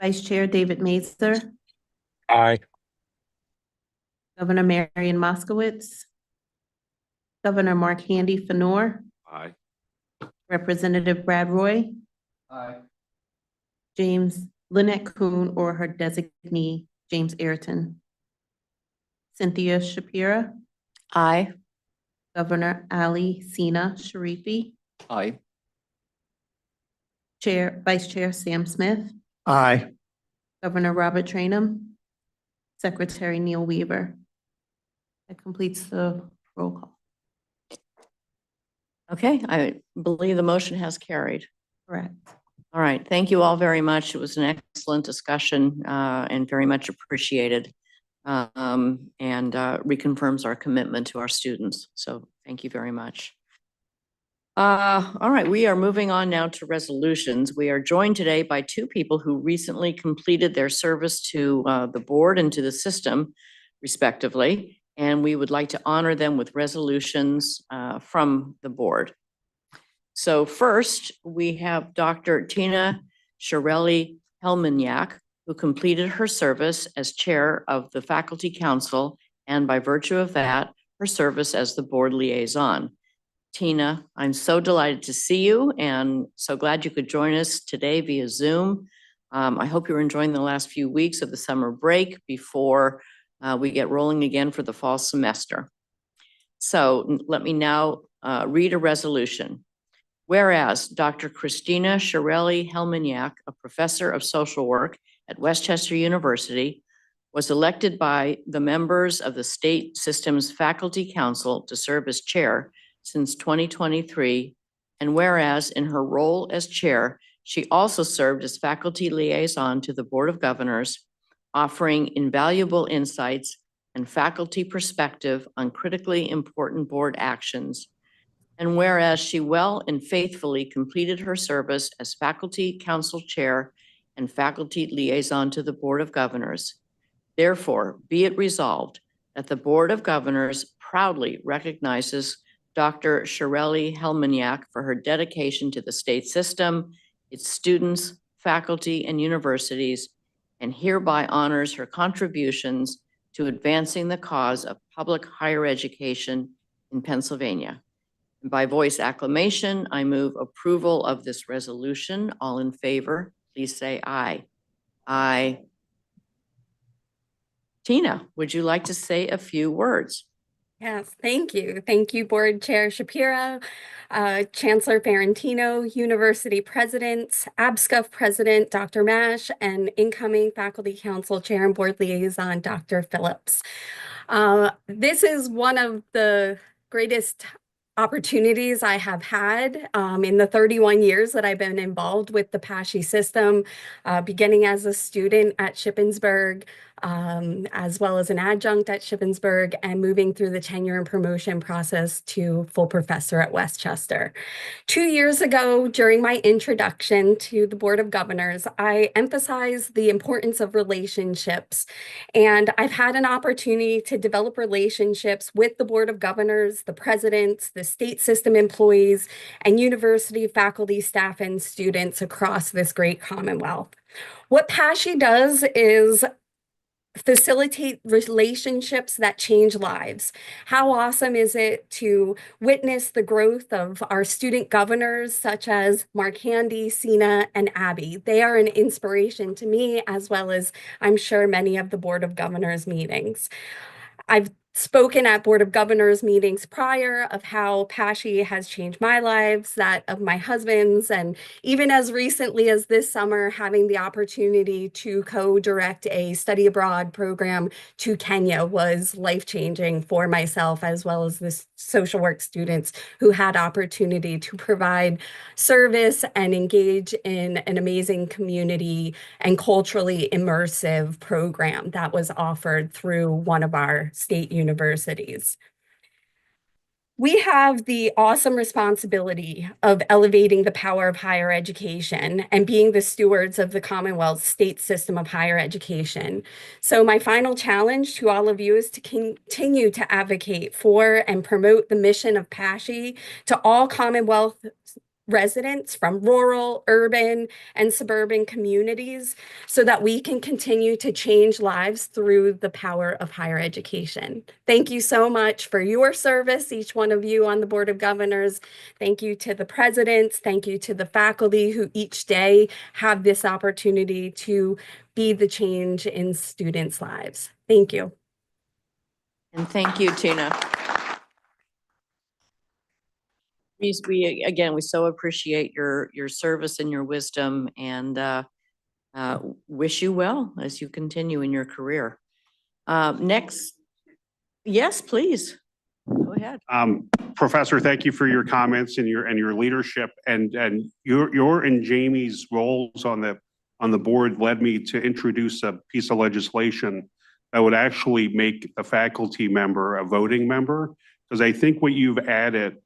Vice Chair David Mazer, Aye. Governor Marion Moskowitz, Governor Mark Handy Fanor, Aye. Representative Brad Roy, Aye. James Lynette Kuhn or her designee James Ayrton, Cynthia Shapira, Aye. Governor Ali Sina Sharifi, Aye. Vice Chair Sam Smith, Aye. Governor Robert Trainum, Secretary Neil Weaver. That completes the roll call. Okay, I believe the motion has carried. Correct. All right, thank you all very much. It was an excellent discussion and very much appreciated. And reconfirms our commitment to our students. So thank you very much. All right, we are moving on now to resolutions. We are joined today by two people who recently completed their service to the board and to the system, respectively. And we would like to honor them with resolutions from the board. So first, we have Dr. Tina Shirelli Helmaniak, who completed her service as chair of the Faculty Council, and by virtue of that, her service as the board liaison. Tina, I'm so delighted to see you and so glad you could join us today via Zoom. I hope you're enjoying the last few weeks of the summer break before we get rolling again for the fall semester. So let me now read a resolution. Whereas Dr. Christina Shirelli Helmaniak, a professor of social work at Westchester University, was elected by the members of the State System's Faculty Council to serve as chair since 2023. And whereas in her role as chair, she also served as faculty liaison to the Board of Governors, offering invaluable insights and faculty perspective on critically important board actions. And whereas she well and faithfully completed her service as faculty council chair and faculty liaison to the Board of Governors. Therefore, be it resolved that the Board of Governors proudly recognizes Dr. Shirley Helminiak for her dedication to the state system, its students, faculty, and universities, and hereby honors her contributions to advancing the cause of public higher education in Pennsylvania. And by voice acclamation, I move approval of this resolution. All in favor, please say aye. Aye. Tina, would you like to say a few words? Yes, thank you. Thank you, Board Chair Shapiro, Chancellor Ferrantino, University President, ABSCUF President, Dr. Mash, and incoming Faculty Council Chair and Board Liaison, Dr. Phillips. This is one of the greatest opportunities I have had in the 31 years that I've been involved with the PASHE system, beginning as a student at Shippensburg, as well as an adjunct at Shippensburg, and moving through the tenure and promotion process to full professor at Westchester. 2 years ago, during my introduction to the Board of Governors, I emphasized the importance of relationships. And I've had an opportunity to develop relationships with the Board of Governors, the presidents, the state system employees, and university faculty, staff, and students across this great Commonwealth. What PASHE does is facilitate relationships that change lives. How awesome is it to witness the growth of our student governors, such as Mark Handy, Sina, and Abby? They are an inspiration to me, as well as I'm sure many of the Board of Governors meetings. I've spoken at Board of Governors meetings prior of how PASHE has changed my lives, that of my husband's, and even as recently as this summer, having the opportunity to co-direct a study abroad program to Kenya was life-changing for myself, as well as the social work students who had opportunity to provide service and engage in an amazing community and culturally immersive program that was offered through one of our state universities. We have the awesome responsibility of elevating the power of higher education and being the stewards of the Commonwealth's state system of higher education. So my final challenge to all of you is to continue to advocate for and promote the mission of PASHE to all Commonwealth residents from rural, urban, and suburban communities so that we can continue to change lives through the power of higher education. Thank you so much for your service, each one of you on the Board of Governors. Thank you to the presidents. Thank you to the faculty who each day have this opportunity to be the change in students' lives. Thank you. And thank you, Tina. We so appreciate your service and your wisdom, and wish you well as you continue in your career. Next, yes, please, go ahead. Professor, thank you for your comments and your leadership, and your and Jamie's roles on the board led me to introduce a piece of legislation that would actually make a faculty member a voting member, because I think what you've added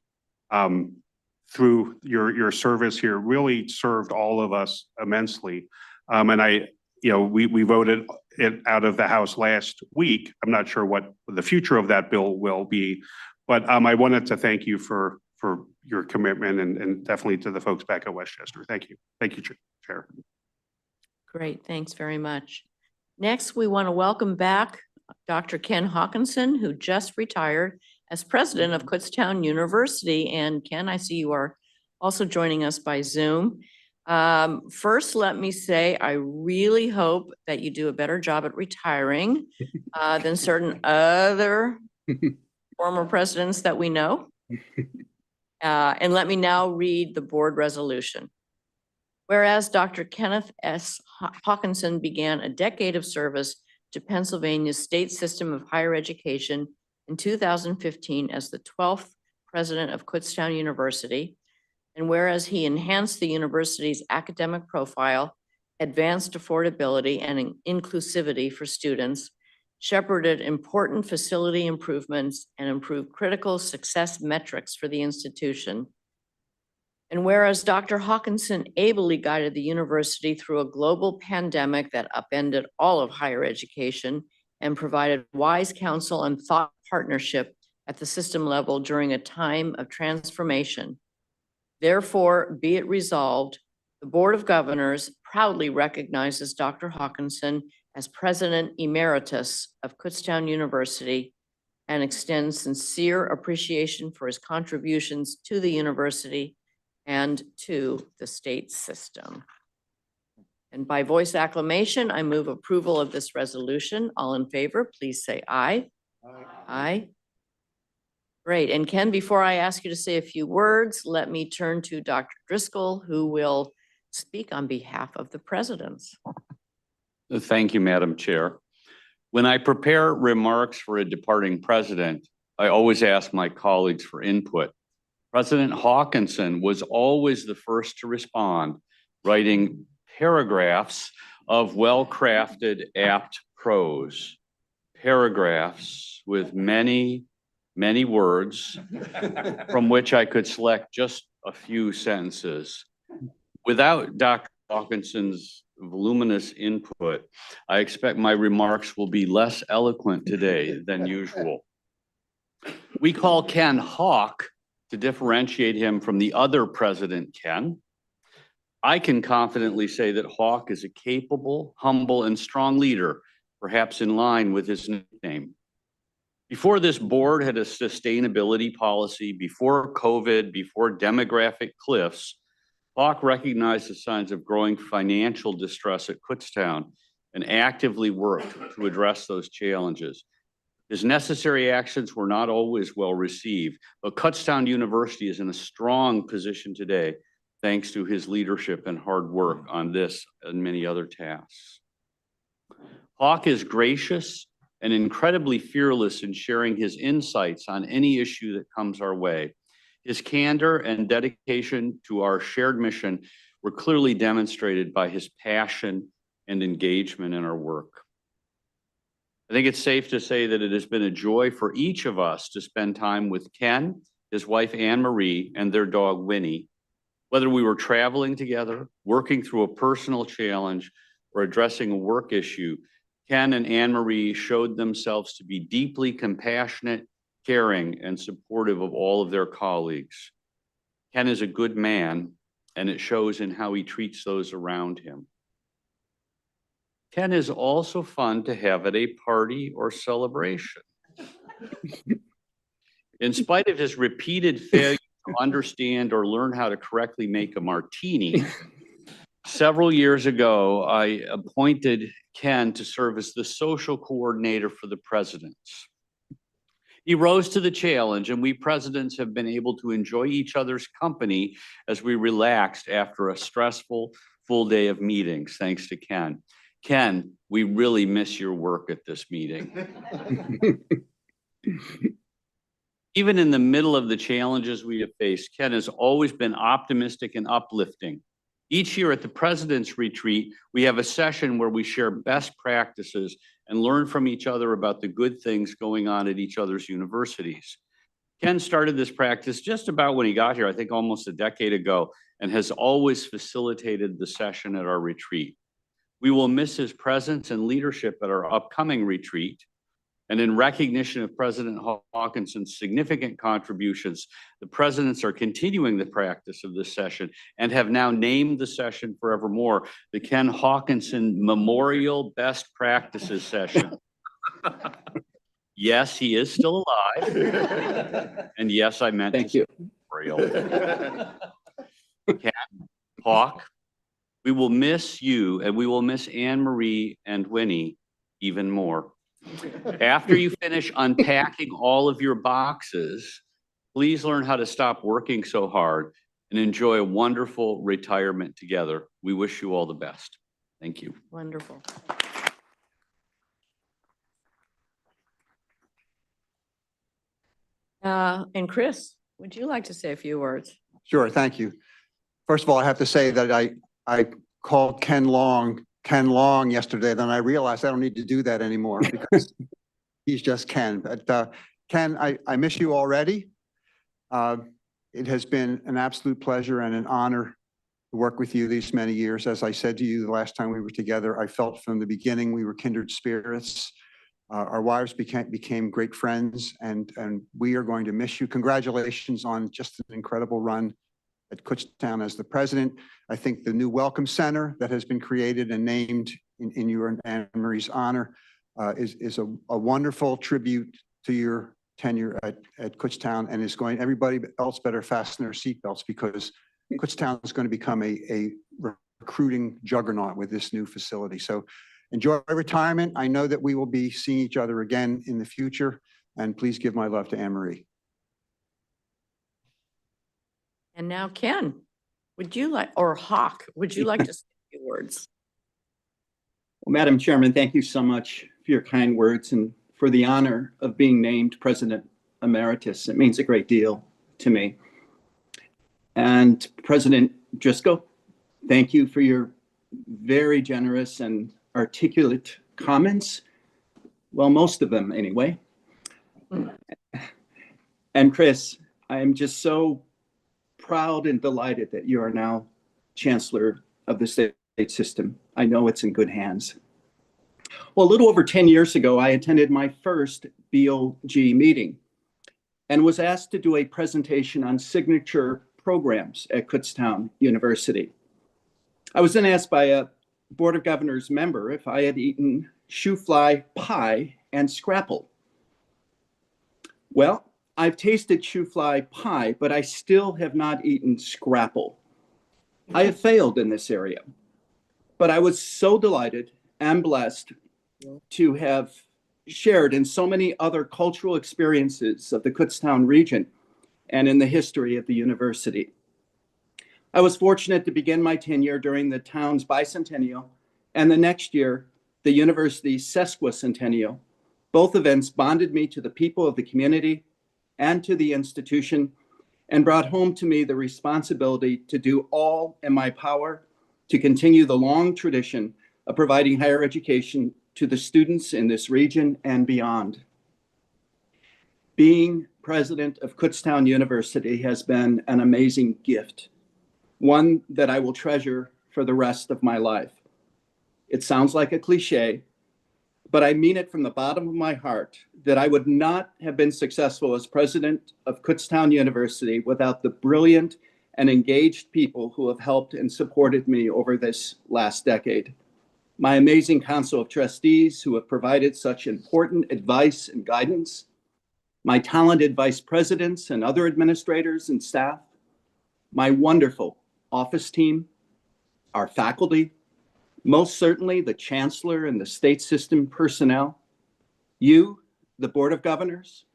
through your service here really served all of us immensely. And we voted it out of the House last week. I'm not sure what the future of that bill will be, but I wanted to thank you for your commitment and definitely to the folks back at Westchester. Thank you. Thank you, Chair. Great, thanks very much. Next, we want to welcome back Dr. Ken Hawkinson, who just retired as president of Kutztown University. And Ken, I see you are also joining us by Zoom. First, let me say, I really hope that you do a better job at retiring than certain other former presidents that we know. And let me now read the board resolution. Whereas Dr. Kenneth S. Hawkinson began a decade of service to Pennsylvania's state system of higher education in 2015 as the 12th president of Kutztown University, and whereas he enhanced the university's academic profile, advanced affordability and inclusivity for students, shepherded important facility improvements, and improved critical success metrics for the institution. And whereas Dr. Hawkinson ably guided the university through a global pandemic that upended all of higher education and provided wise counsel and thought partnership at the system level during a time of transformation. Therefore, be it resolved, the Board of Governors proudly recognizes Dr. Hawkinson as President Emeritus of Kutztown University and extends sincere appreciation for his contributions to the university and to the state system. And by voice acclamation, I move approval of this resolution. All in favor, please say aye. Aye. Great. And Ken, before I ask you to say a few words, let me turn to Dr. Driscoll, who will speak on behalf of the presidents. Thank you, Madam Chair. When I prepare remarks for a departing president, I always ask my colleagues for input. President Hawkinson was always the first to respond, writing paragraphs of well-crafted, apt prose. Paragraphs with many, many words from which I could select just a few sentences. Without Dr. Hawkinson's voluminous input, I expect my remarks will be less eloquent today than usual. We call Ken Hawk to differentiate him from the other President Ken. I can confidently say that Hawk is a capable, humble, and strong leader, perhaps in line with his nickname. Before this board had a sustainability policy, before COVID, before demographic cliffs, Hawk recognized the signs of growing financial distress at Kutztown and actively worked to address those challenges. His necessary actions were not always well received, but Kutztown University is in a strong position today, thanks to his leadership and hard work on this and many other tasks. Hawk is gracious and incredibly fearless in sharing his insights on any issue that comes our way. His candor and dedication to our shared mission were clearly demonstrated by his passion and engagement in our work. I think it's safe to say that it has been a joy for each of us to spend time with Ken, his wife Anne Marie, and their dog Winnie. Whether we were traveling together, working through a personal challenge, or addressing a work issue, Ken and Anne Marie showed themselves to be deeply compassionate, caring, and supportive of all of their colleagues. Ken is a good man, and it shows in how he treats those around him. Ken is also fun to have at a party or celebration. In spite of his repeated failure to understand or learn how to correctly make a martini, several years ago, I appointed Ken to serve as the social coordinator for the presidents. He rose to the challenge, and we presidents have been able to enjoy each other's company as we relaxed after a stressful full day of meetings, thanks to Ken. Ken, we really miss your work at this meeting. Even in the middle of the challenges we have faced, Ken has always been optimistic and uplifting. Each year at the President's Retreat, we have a session where we share best practices and learn from each other about the good things going on at each other's universities. Ken started this practice just about when he got here, I think almost a decade ago, and has always facilitated the session at our retreat. We will miss his presence and leadership at our upcoming retreat. And in recognition of President Hawkinson's significant contributions, the presidents are continuing the practice of this session and have now named the session forevermore the Ken Hawkinson Memorial Best Practices Session. Yes, he is still alive. And yes, I meant Thank you. Memorial. Ken, Hawk, we will miss you, and we will miss Anne Marie and Winnie even more. After you finish unpacking all of your boxes, please learn how to stop working so hard and enjoy a wonderful retirement together. We wish you all the best. Thank you. Wonderful. And Chris, would you like to say a few words? Sure, thank you. First of all, I have to say that I called Ken Long yesterday, then I realized I don't need to do that anymore because he's just Ken. But Ken, I miss you already. It has been an absolute pleasure and an honor to work with you these many years. As I said to you the last time we were together, I felt from the beginning we were kindred spirits. Our wives became great friends, and we are going to miss you. Congratulations on just an incredible run at Kutztown as the president. I think the new Welcome Center that has been created and named in your and Anne Marie's honor is a wonderful tribute to your tenure at Kutztown, and is going, everybody else better fasten their seatbelts, because Kutztown is going to become a recruiting juggernaut with this new facility. So enjoy retirement. I know that we will be seeing each other again in the future, and please give my love to Anne Marie. And now Ken, would you like, or Hawk, would you like to say a few words? Well, Madam Chairman, thank you so much for your kind words and for the honor of being named President Emeritus. It means a great deal to me. And President Driscoll, thank you for your very generous and articulate comments. Well, most of them anyway. And Chris, I am just so proud and delighted that you are now Chancellor of the state system. I know it's in good hands. Well, a little over 10 years ago, I attended my first BOG meeting and was asked to do a presentation on signature programs at Kutztown University. I was then asked by a Board of Governors member if I had eaten shoofly pie and scrapple. Well, I've tasted shoofly pie, but I still have not eaten scrapple. I have failed in this area, but I was so delighted and blessed to have shared in so many other cultural experiences of the Kutztown region and in the history of the university. I was fortunate to begin my tenure during the town's bicentennial, and the next year, the university's sesquicentennial. Both events bonded me to the people of the community and to the institution, and brought home to me the responsibility to do all in my power to continue the long tradition of providing higher education to the students in this region and beyond. Being president of Kutztown University has been an amazing gift, one that I will treasure for the rest of my life. It sounds like a cliche, but I mean it from the bottom of my heart that I would not have been successful as president of Kutztown University without the brilliant and engaged people who have helped and supported me over this last decade. My amazing council of trustees who have provided such important advice and guidance, my talented vice presidents and other administrators and staff, my wonderful office team, our faculty, most certainly the Chancellor and the state system personnel, you, the Board of Governors,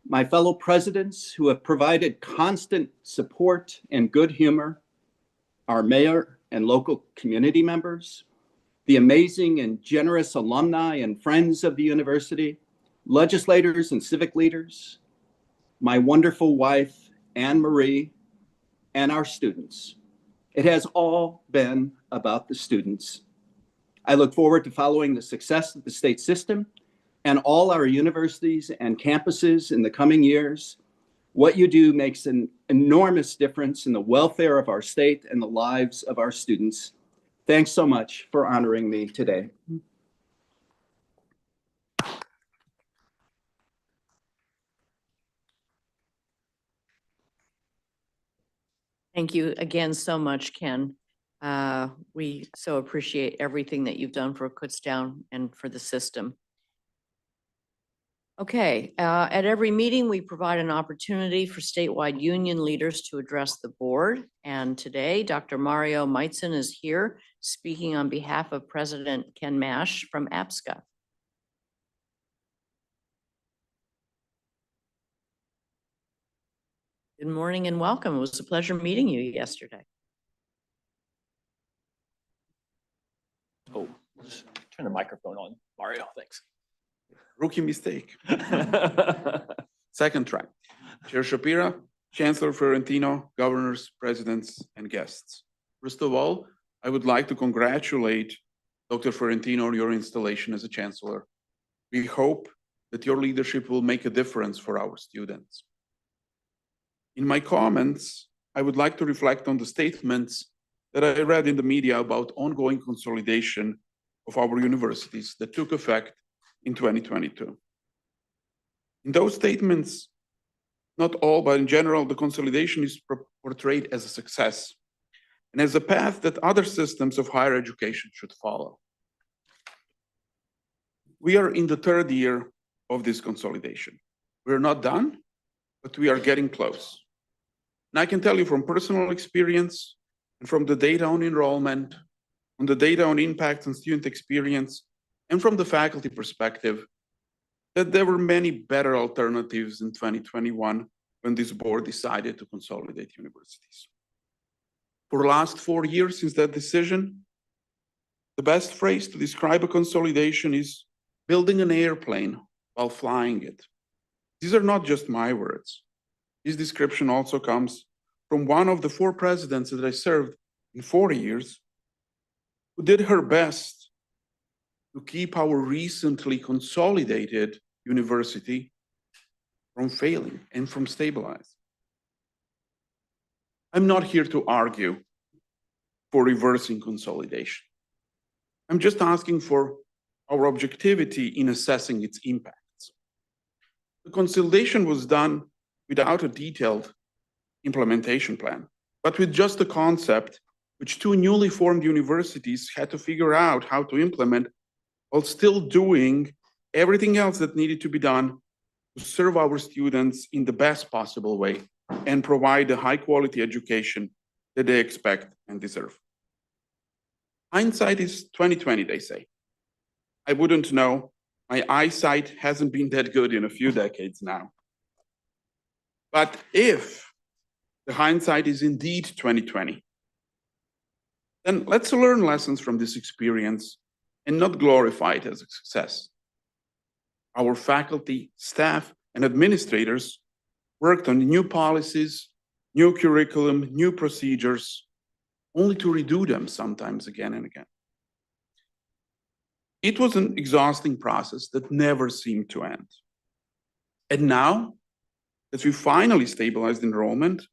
my fellow presidents who have provided constant support and good humor, our mayor and local community members, the amazing and generous alumni and friends of the university, legislators and civic leaders, my wonderful wife, Anne Marie, and our students. It has all been about the students. I look forward to following the success of the state system and all our universities and campuses in the coming years. What you do makes an enormous difference in the welfare of our state and the lives of our students. Thanks so much for honoring me today. Thank you again so much, Ken. We so appreciate everything that you've done for Kutztown and for the system. Okay, at every meeting, we provide an opportunity for statewide union leaders to address the board. And today, Dr. Mario Meitzen is here speaking on behalf of President Ken Mash from APSCA. Good morning and welcome. It was a pleasure meeting you yesterday. Oh, turn the microphone on, Mario, thanks. Rookie mistake. Second try. Chair Shapira, Chancellor Ferentino, governors, presidents, and guests. First of all, I would like to congratulate Dr. Ferentino on your installation as a chancellor. We hope that your leadership will make a difference for our students. In my comments, I would like to reflect on the statements that I read in the media about ongoing consolidation of our universities that took effect in 2022. In those statements, not all, but in general, the consolidation is portrayed as a success and as a path that other systems of higher education should follow. We are in the third year of this consolidation. We're not done, but we are getting close. And I can tell you from personal experience and from the data on enrollment, on the data on impact on student experience, and from the faculty perspective, that there were many better alternatives in 2021 when this board decided to consolidate universities. For the last 4 years since that decision, the best phrase to describe a consolidation is building an airplane while flying it. These are not just my words. This description also comes from one of the 4 presidents that I served in 4 years, who did her best to keep our recently consolidated university from failing and from stabilizing. I'm not here to argue for reversing consolidation. I'm just asking for our objectivity in assessing its impacts. The consolidation was done without a detailed implementation plan, but with just a concept which 2 newly formed universities had to figure out how to implement while still doing everything else that needed to be done to serve our students in the best possible way and provide the high quality education that they expect and deserve. Hindsight is 2020, they say. I wouldn't know. My eyesight hasn't been that good in a few decades now. But if the hindsight is indeed 2020, then let's learn lessons from this experience and not glorify it as a success. Our faculty, staff, and administrators worked on new policies, new curriculum, new procedures, only to redo them sometimes again and again. It was an exhausting process that never seemed to end. And now, as we finally stabilized enrollment,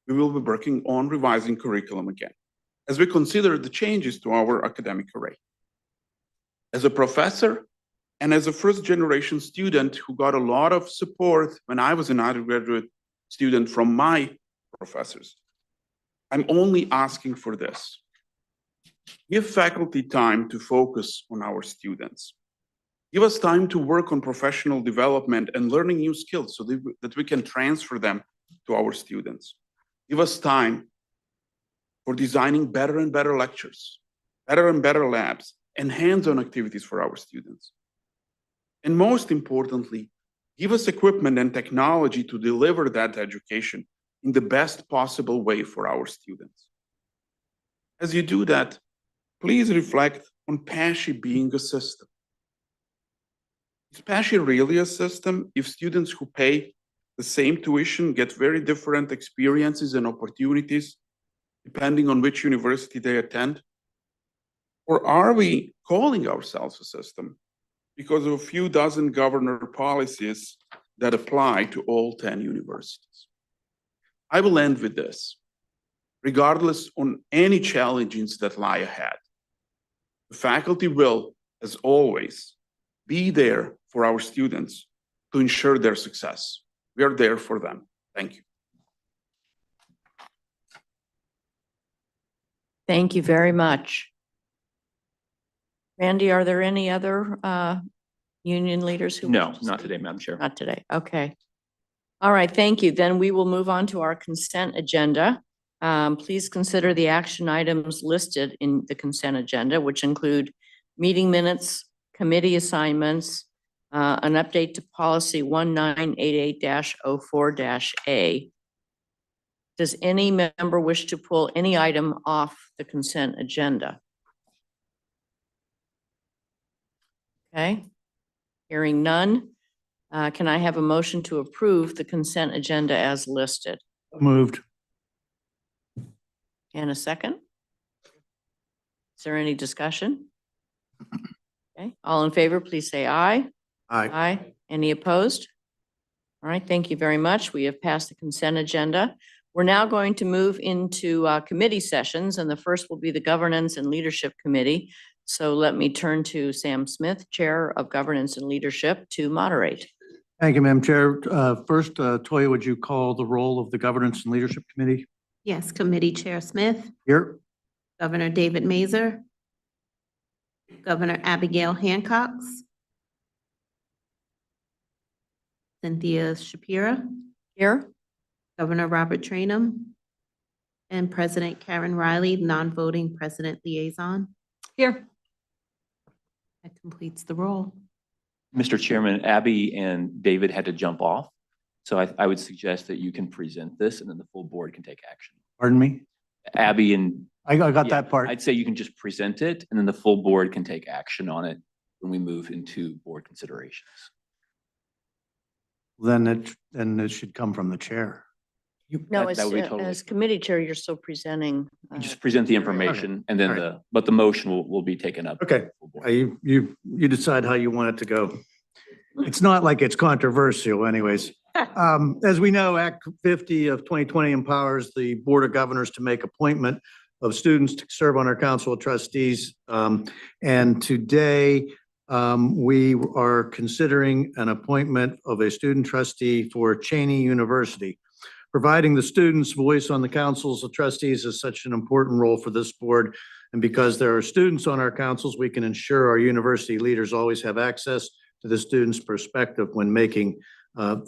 we will be working on revising curriculum again, as we consider the changes to our academic array. As a professor and as a first-generation student who got a lot of support when I was an undergraduate student from my professors, I'm only asking for this. Give faculty time to focus on our students. Give us time to work on professional development and learning new skills so that we can transfer them to our students. Give us time for designing better and better lectures, better and better labs, and hands-on activities for our students. And most importantly, give us equipment and technology to deliver that education in the best possible way for our students. As you do that, please reflect on PASHE being a system. Is PASHE really a system if students who pay the same tuition get very different experiences and opportunities depending on which university they attend? Or are we calling ourselves a system because of a few dozen governor policies that apply to all 10 universities? I will end with this. Regardless on any challenges that lie ahead, the faculty will, as always, be there for our students to ensure their success. We are there for them. Thank you. Thank you very much. Randy, are there any other union leaders who? No, wish to not speak? today, Madam Chair. Not today. Okay. All right, thank you. Then we will move on to our consent agenda. Please consider the action items listed in the consent agenda, which include meeting minutes, committee assignments, an update to policy 1988-04-A. Does any member wish to pull any item off the consent agenda? Okay, hearing none. Can I have a motion to approve the consent agenda as listed? Moved. And a second? Is there any discussion? Okay, all in favor, please say aye. Aye. Aye. Any opposed? All right, thank you very much. We have passed the consent agenda. We're now going to move into committee sessions, and the first will be the Governance and Leadership Committee. So let me turn to Sam Smith, Chair of Governance and Leadership, to moderate. Thank you, Madam Chair. First, Toya, would you call the roll of the Governance and Leadership Committee? Yes, Committee Chair Smith, Here. Governor David Mazer, Governor Abigail Hancox, Cynthia Shapira, Here. Governor Robert Trainum, and President Karen Riley, non-voting President Liaison. Here. That completes the roll. Mr. Chairman, Abby and David had to jump off. So I would suggest that you can present this and then the full board can take action. Pardon me? Abby and I got yeah, that part. I'd say you can just present it and then the full board can take action on it when we move into board considerations. Then it should come from the chair. No, That would be totally as committee chair, you're still presenting. You just present the information and then All right. but the motion will be taken up. Okay. You decide how you want it to go. It's not like it's controversial anyways. As we know, Act 50 of 2020 empowers the Board of Governors to make appointment of students to serve on our Council of Trustees. And today, we are considering an appointment of a student trustee for Cheney University. Providing the students voice on the councils of trustees is such an important role for this board. And because there are students on our councils, we can ensure our university leaders always have access to the students' perspective when making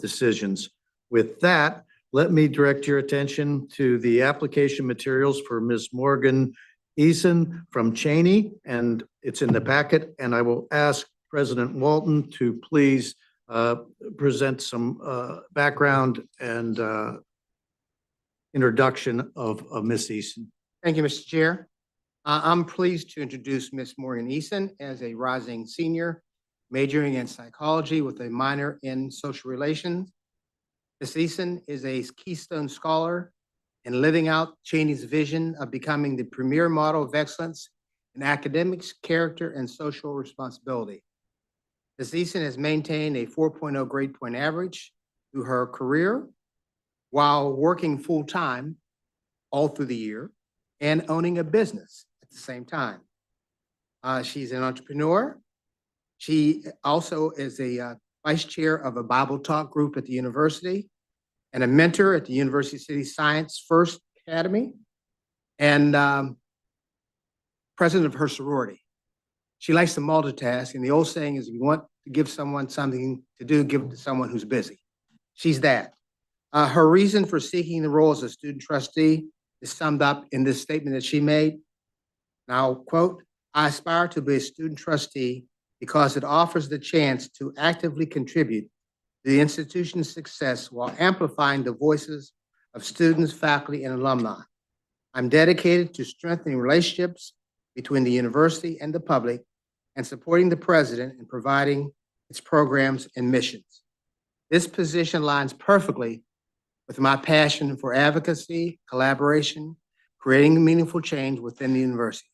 decisions. With that, let me direct your attention to the application materials for Ms. Morgan Eason from Cheney, and it's in the packet. And I will ask President Walton to please present some background and introduction of Ms. Eason. Thank you, Mr. Chair. I'm pleased to introduce Ms. Morgan Eason as a rising senior majoring in psychology with a minor in social relations. Ms. Eason is a Keystone Scholar in living out Cheney's vision of becoming the premier model of excellence in academics, character, and social responsibility. Ms. Eason has maintained a 4.0 grade point average through her career while working full-time all through the year and owning a business at the same time. She's an entrepreneur. She also is a vice chair of a Bible talk group at the university and a mentor at the University City Science First Academy and president of her sorority. She likes to multitask, and the old saying is, if you want to give someone something to do, give it to someone who's busy. She's that. Her reason for seeking the role as a student trustee is summed up in this statement that she made. And I'll quote, "I aspire to be a student trustee because it offers the chance to actively contribute to the institution's success while amplifying the voices of students, faculty, and alumni. I'm dedicated to strengthening relationships between the university and the public and supporting the president in providing its programs and missions. This position aligns perfectly with my passion for advocacy, collaboration, creating meaningful change within the university.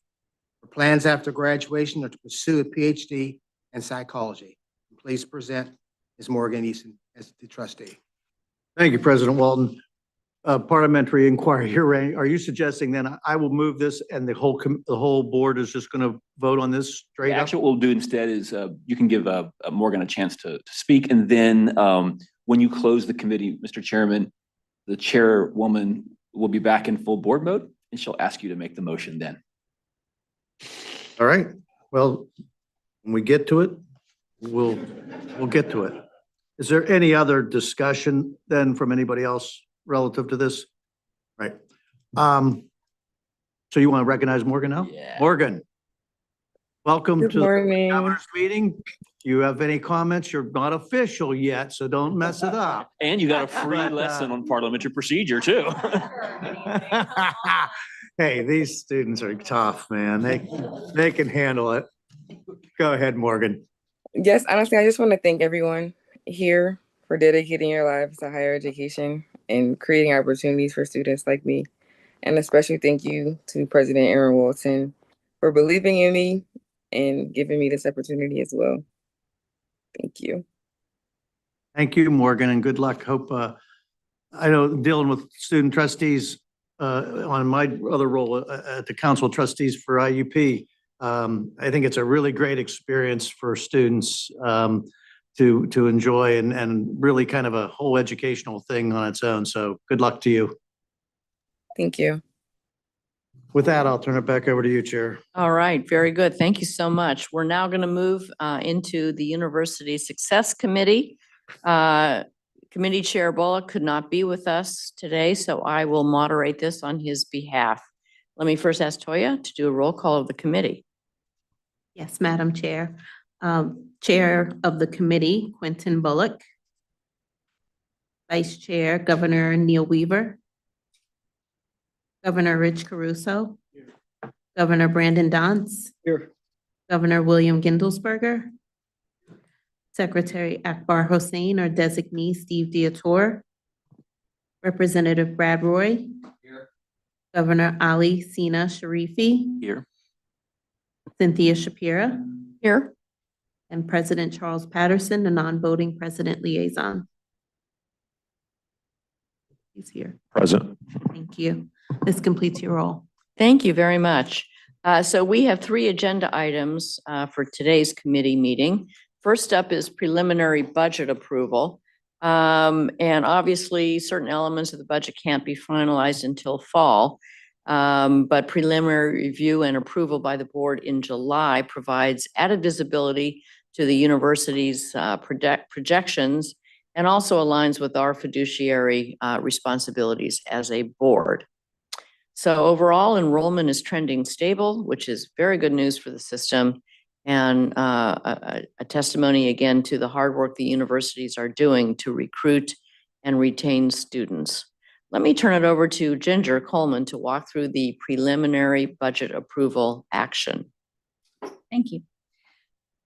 Her plans after graduation are to pursue a PhD in psychology. Please present Ms. Morgan Eason as the trustee." Thank you, President Walton. Parliamentary inquiry hearing. Are you suggesting then I will move this and the whole board is just going to vote on this straight up? Actually, what we'll do instead is you can give Morgan a chance to speak. And then when you close the committee, Mr. Chairman, the chairwoman will be back in full board mode and she'll ask you to make the motion then. All right. Well, when we get to it, we'll get to it. Is there any other discussion then from anybody else relative to this? Right. So you want to recognize Morgan now? Yeah. Morgan, welcome Good to the morning. governor's meeting. Do you have any comments? You're not official yet, so don't mess it up. And you got a free lesson on parliamentary procedure too. Hey, these students are tough, man. They can handle it. Go ahead, Morgan. Yes, honestly, I just want to thank everyone here for dedicating your lives to higher education and creating opportunities for students like me. And especially thank you to President Aaron Walton for believing in me and giving me this opportunity as well. Thank you. Thank you, Morgan, and good luck. Hope, I know dealing with student trustees on my other role at the Council of Trustees for IUP, I think it's a really great experience for students to enjoy and really kind of a whole educational thing on its own. So good luck to you. Thank you. With that, I'll turn it back over to you, Chair. All right, very good. Thank you so much. We're now going to move into the University Success Committee. Committee Chair Bullock could not be with us today, so I will moderate this on his behalf. Let me first ask Toya to do a roll call of the committee. Yes, Madam Chair. Chair of the committee, Quentin Bullock. Vice Chair, Governor Neil Weaver. Governor Rich Caruso. Governor Brandon Dance. Here. Governor William Gindelsberger. Secretary Akbar Hossein or designee Steve Diator. Representative Brad Roy. Here. Governor Ali Sina Sharifi. Here. Cynthia Shapira. Here. And President Charles Patterson, the non-voting president liaison. He's here. Present. Thank you. This completes your roll. Thank you very much. So we have 3 agenda items for today's committee meeting. First up is preliminary budget approval. And obviously, certain elements of the budget can't be finalized until fall. But preliminary review and approval by the board in July provides added visibility to the university's projections and also aligns with our fiduciary responsibilities as a board. So overall, enrollment is trending stable, which is very good news for the system, and a testimony again to the hard work the universities are doing to recruit and retain students. Let me turn it over to Ginger Coleman to walk through the preliminary budget approval action. Thank you.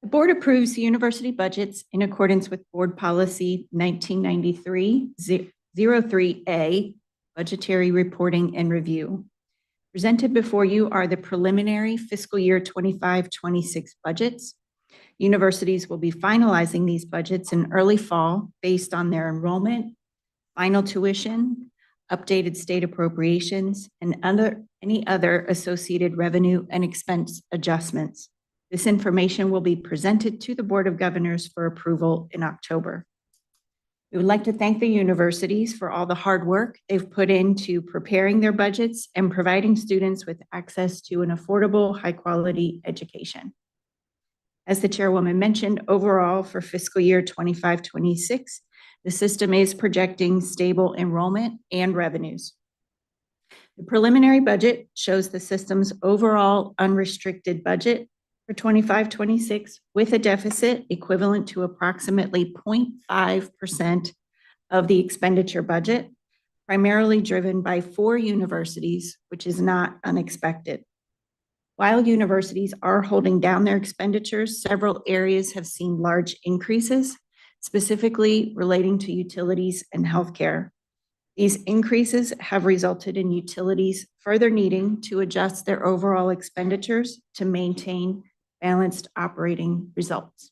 The board approves the university budgets in accordance with Board Policy 1993-03A, Budgetary Reporting and Review. Presented before you are the preliminary fiscal year 25-26 budgets. Universities will be finalizing these budgets in early fall based on their enrollment, final tuition, updated state appropriations, and any other associated revenue and expense adjustments. This information will be presented to the Board of Governors for approval in October. We would like to thank the universities for all the hard work they've put into preparing their budgets and providing students with access to an affordable, high-quality education. As the chairwoman mentioned, overall for fiscal year 25-26, the system is projecting stable enrollment and revenues. The preliminary budget shows the system's overall unrestricted budget for 25-26 with a deficit equivalent to approximately 0.5% of the expenditure budget, primarily driven by 4 universities, which is not unexpected. While universities are holding down their expenditures, several areas have seen large increases, specifically relating to utilities and healthcare. These increases have resulted in utilities further needing to adjust their overall expenditures to maintain balanced operating results.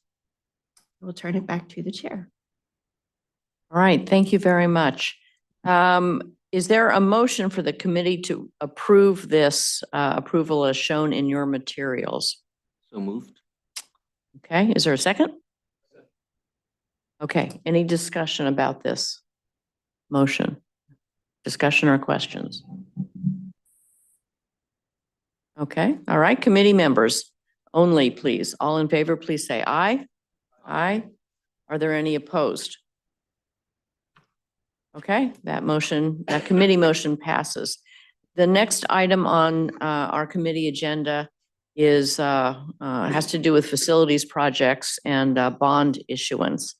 We'll turn it back to the chair. All right, thank you very much. Is there a motion for the committee to approve this approval as shown in your materials? So moved. Okay, is there a second? Okay, any discussion about this motion? Discussion or questions? Okay, all right, committee members only, please. All in favor, please say aye. Aye. Are there any opposed? Okay, that committee motion passes. The next item on our committee agenda is has to do with facilities projects and bond issuance.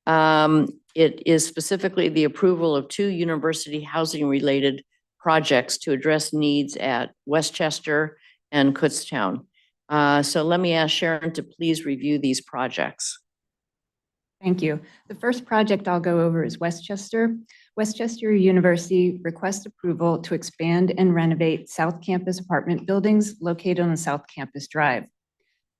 It is specifically the approval of 2 university housing related projects to address needs at Westchester and Kutztown. So let me ask Sharon to please review these projects. Thank you. The first project I'll go over is Westchester. Westchester University requests approval to expand and renovate South Campus apartment buildings located on the South Campus Drive.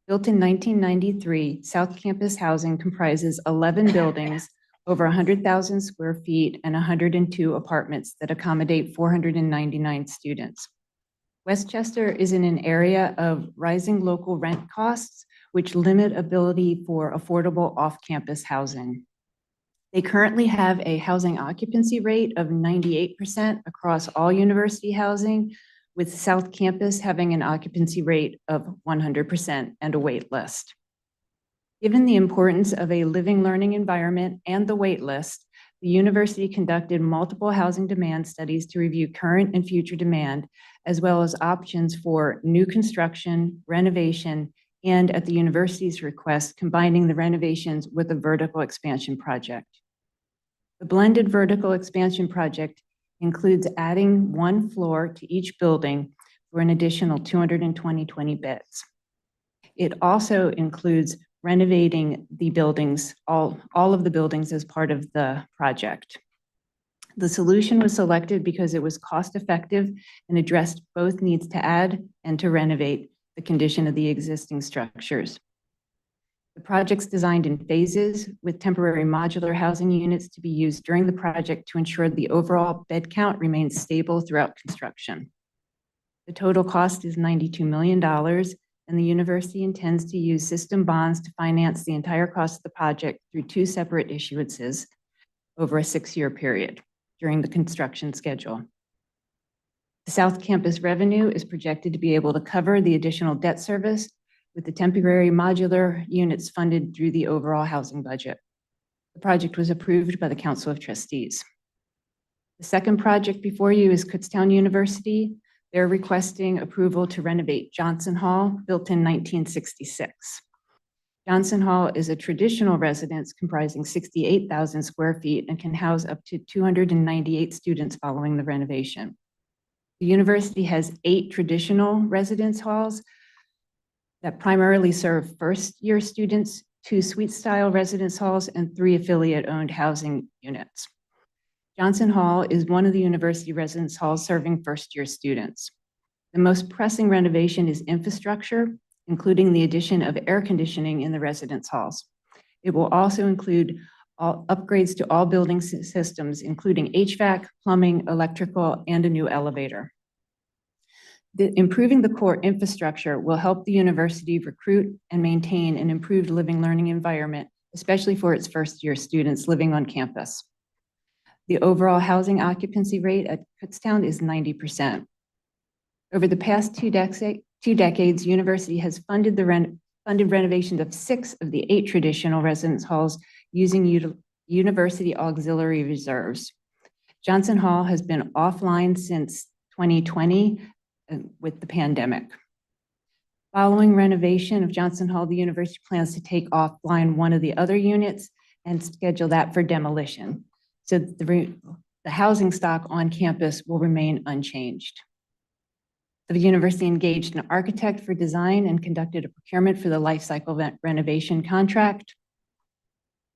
Built in 1993, South Campus housing comprises 11 buildings over 100,000 square feet and 102 apartments that accommodate 499 students. Westchester is in an area of rising local rent costs, which limit ability for affordable off-campus housing. They currently have a housing occupancy rate of 98% across all university housing, with South Campus having an occupancy rate of 100% and a wait list. Given the importance of a living learning environment and the wait list, the university conducted multiple housing demand studies to review current and future demand, as well as options for new construction, renovation, and at the university's request, combining the renovations with a vertical expansion project. The blended vertical expansion project includes adding one floor to each building for an additional 220 beds. It also includes renovating the buildings, all of the buildings as part of the project. The solution was selected because it was cost-effective and addressed both needs to add and to renovate the condition of the existing structures. The project's designed in phases with temporary modular housing units to be used during the project to ensure the overall bed count remains stable throughout construction. The total cost is $92 million, and the university intends to use system bonds to finance the entire cost of the project through two separate issuances over a 6-year period during the construction schedule. The South Campus revenue is projected to be able to cover the additional debt service, with the temporary modular units funded through the overall housing budget. The project was approved by the Council of Trustees. The second project before you is Kutztown University. They're requesting approval to renovate Johnson Hall, built in 1966. Johnson Hall is a traditional residence comprising 68,000 square feet and can house up to 298 students following the renovation. The university has 8 traditional residence halls that primarily serve first-year students, 2 suite-style residence halls, and 3 affiliate-owned housing units. Johnson Hall is one of the university residence halls serving first-year students. The most pressing renovation is infrastructure, including the addition of air conditioning in the residence halls. It will also include all upgrades to all building systems, including HVAC, plumbing, electrical, and a new elevator. Improving the core infrastructure will help the university recruit and maintain an improved living learning environment, especially for its first-year students living on campus. The overall housing occupancy rate at Kutztown is 90%. Over the past 2 decades, university has funded renovations of 6 of the 8 traditional residence halls using university auxiliary reserves. Johnson Hall has been offline since 2020 with the pandemic. Following renovation of Johnson Hall, the university plans to take offline one of the other units and schedule that for demolition. So the housing stock on campus will remain unchanged. The university engaged an architect for design and conducted a procurement for the life cycle renovation contract.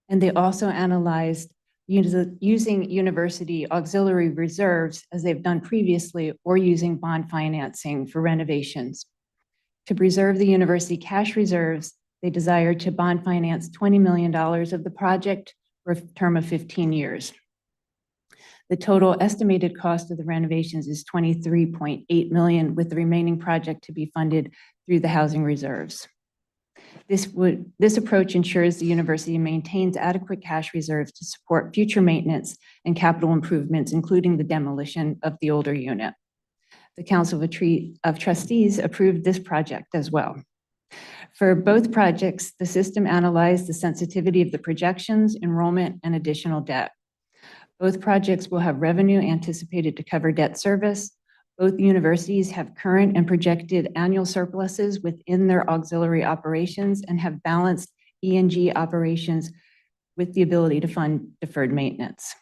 And they also analyzed using university auxiliary reserves as they've done previously, or using bond financing for renovations. To preserve the university cash reserves, they desire to bond finance $20 million of the project for a term of 15 years. The total estimated cost of the renovations is $23.8 million, with the remaining project to be funded through the housing reserves. This approach ensures the university maintains adequate cash reserves to support future maintenance and capital improvements, including the demolition of the older unit. The Council of Trustees approved this project as well. For both projects, the system analyzed the sensitivity of the projections, enrollment, and additional debt. Both projects will have revenue anticipated to cover debt service. Both universities have current and projected annual surpluses within their auxiliary operations and have balanced E&G operations with the ability to fund deferred maintenance.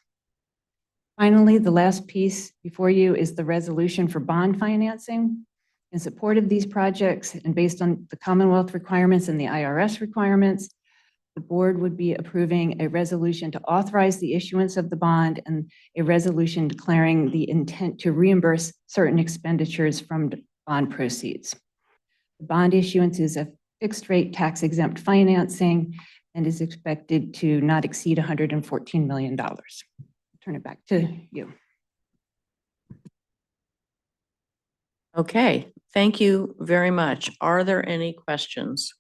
Finally, the last piece before you is the resolution for bond financing. In support of these projects and based on the Commonwealth requirements and the IRS requirements, the board would be approving a resolution to authorize the issuance of the bond and a resolution declaring the intent to reimburse certain expenditures from bond proceeds. The bond issuance is a fixed rate tax exempt financing, and is expected to not exceed $114 million. Turn it back to you. Okay, thank you very much. Are there any questions?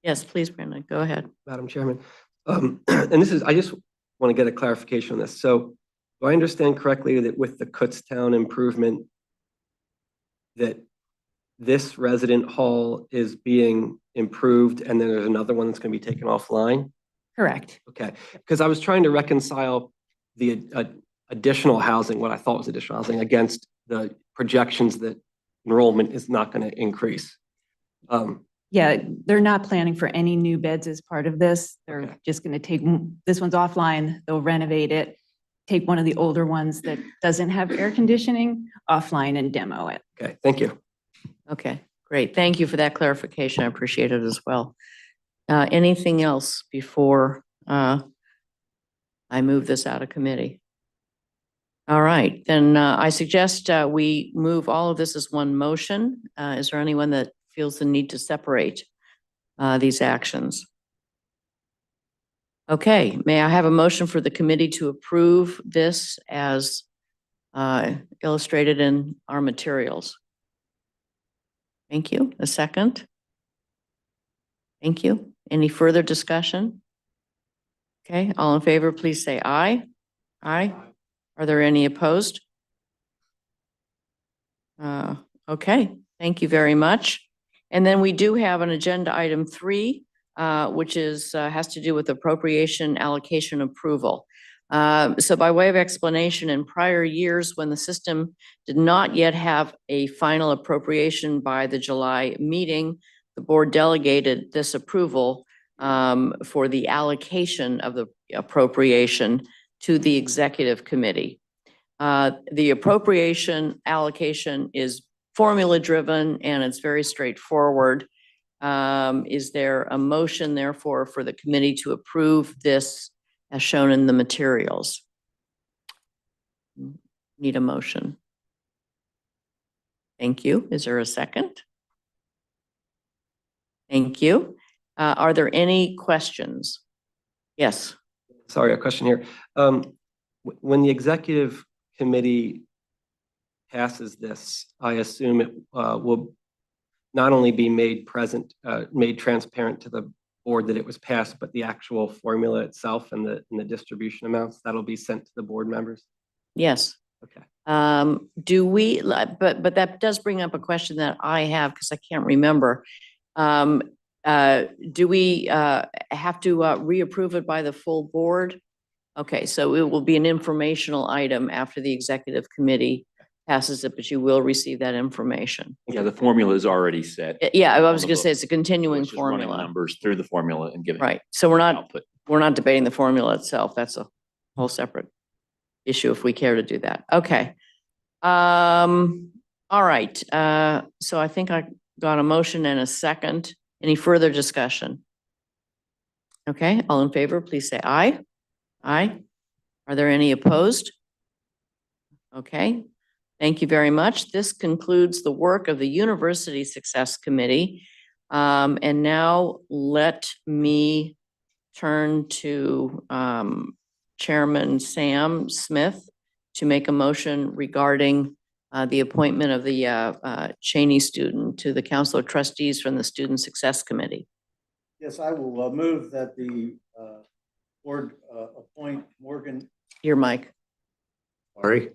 Yes, please, Brenda, go ahead. Madam Chairman. And this is, I just want to get a clarification on this. So do I understand correctly that with the Kutztown improvement, that this resident hall is being improved and then there's another one that's going to be taken offline? Correct. Okay, because I was trying to reconcile the additional housing, what I thought was additional housing, against the projections that enrollment is not going to increase. Yeah, they're not planning for any new beds as part of this. They're just going to take, this one's offline, they'll renovate it, take one of the older ones that doesn't have air conditioning offline and demo it. Okay, thank you. Okay, great. Thank you for that clarification. I appreciate it as well. Anything else before I move this out of committee? All right, then I suggest we move all of this as one motion. Is there anyone that feels the need to separate these actions? Okay, may I have a motion for the committee to approve this as illustrated in our materials? Thank you. A second? Thank you. Any further discussion? Okay, all in favor, please say aye. Aye. Are there any opposed? Okay, thank you very much. And then we do have an agenda item 3, which is has to do with appropriation allocation approval. So by way of explanation, in prior years, when the system did not yet have a final appropriation by the July meeting, the board delegated this approval for the allocation of the appropriation to the executive committee. The appropriation allocation is formula driven and it's very straightforward. Is there a motion therefore for the committee to approve this as shown in the materials? Need a motion. Thank you. Is there a second? Thank you. Are there any questions? Yes. Sorry, a question here. When the executive committee passes this, I assume it will not only be made transparent to the board that it was passed, but the actual formula itself and the distribution amounts that'll be sent to the board members? Yes. Okay. Do we, but that does bring up a question that I have because I can't remember. Do we have to reapprove it by the full board? Okay, so it will be an informational item after the executive committee passes it, but you will receive that information. Yeah, the formula is already set. Yeah, I was on the going to say book. it's a continuing It's just running the formula. numbers through the formula and giving. Right, so we're output. not debating the formula itself. That's a whole separate issue if we care to do that. Okay. All right, so I think I got a motion and a second. Any further discussion? Okay, all in favor, please say aye. Aye. Are there any opposed? Okay, thank you very much. This concludes the work of the University Success Committee. And now let me turn to Chairman Sam Smith to make a motion regarding the appointment of the Cheney student to the Council of Trustees from the Student Success Committee. Yes, I will move that the board appoint Morgan. Your mic. Sorry.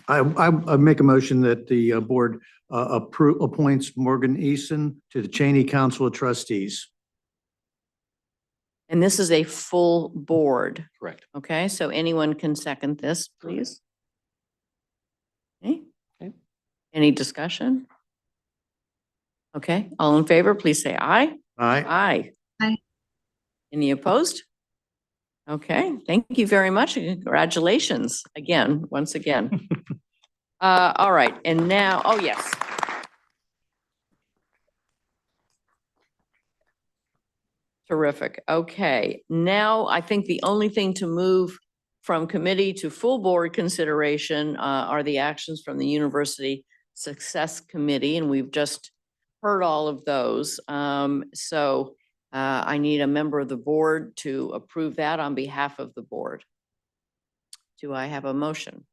I make a motion that the board appoints Morgan Eason to the Cheney Council of Trustees. And this is a full board. Correct. Okay, so anyone can second this, please. Okay. Any discussion? Okay, all in favor, please say aye. Aye. Aye. Aye. Any opposed? Okay, thank you very much. And congratulations again, once again. All right, and now, oh, yes. Terrific. Okay, now I think the only thing to move from committee to full board consideration are the actions from the University Success Committee, and we've just heard all of those. So I need a member of the board to approve that on behalf of the board. Do I have a motion?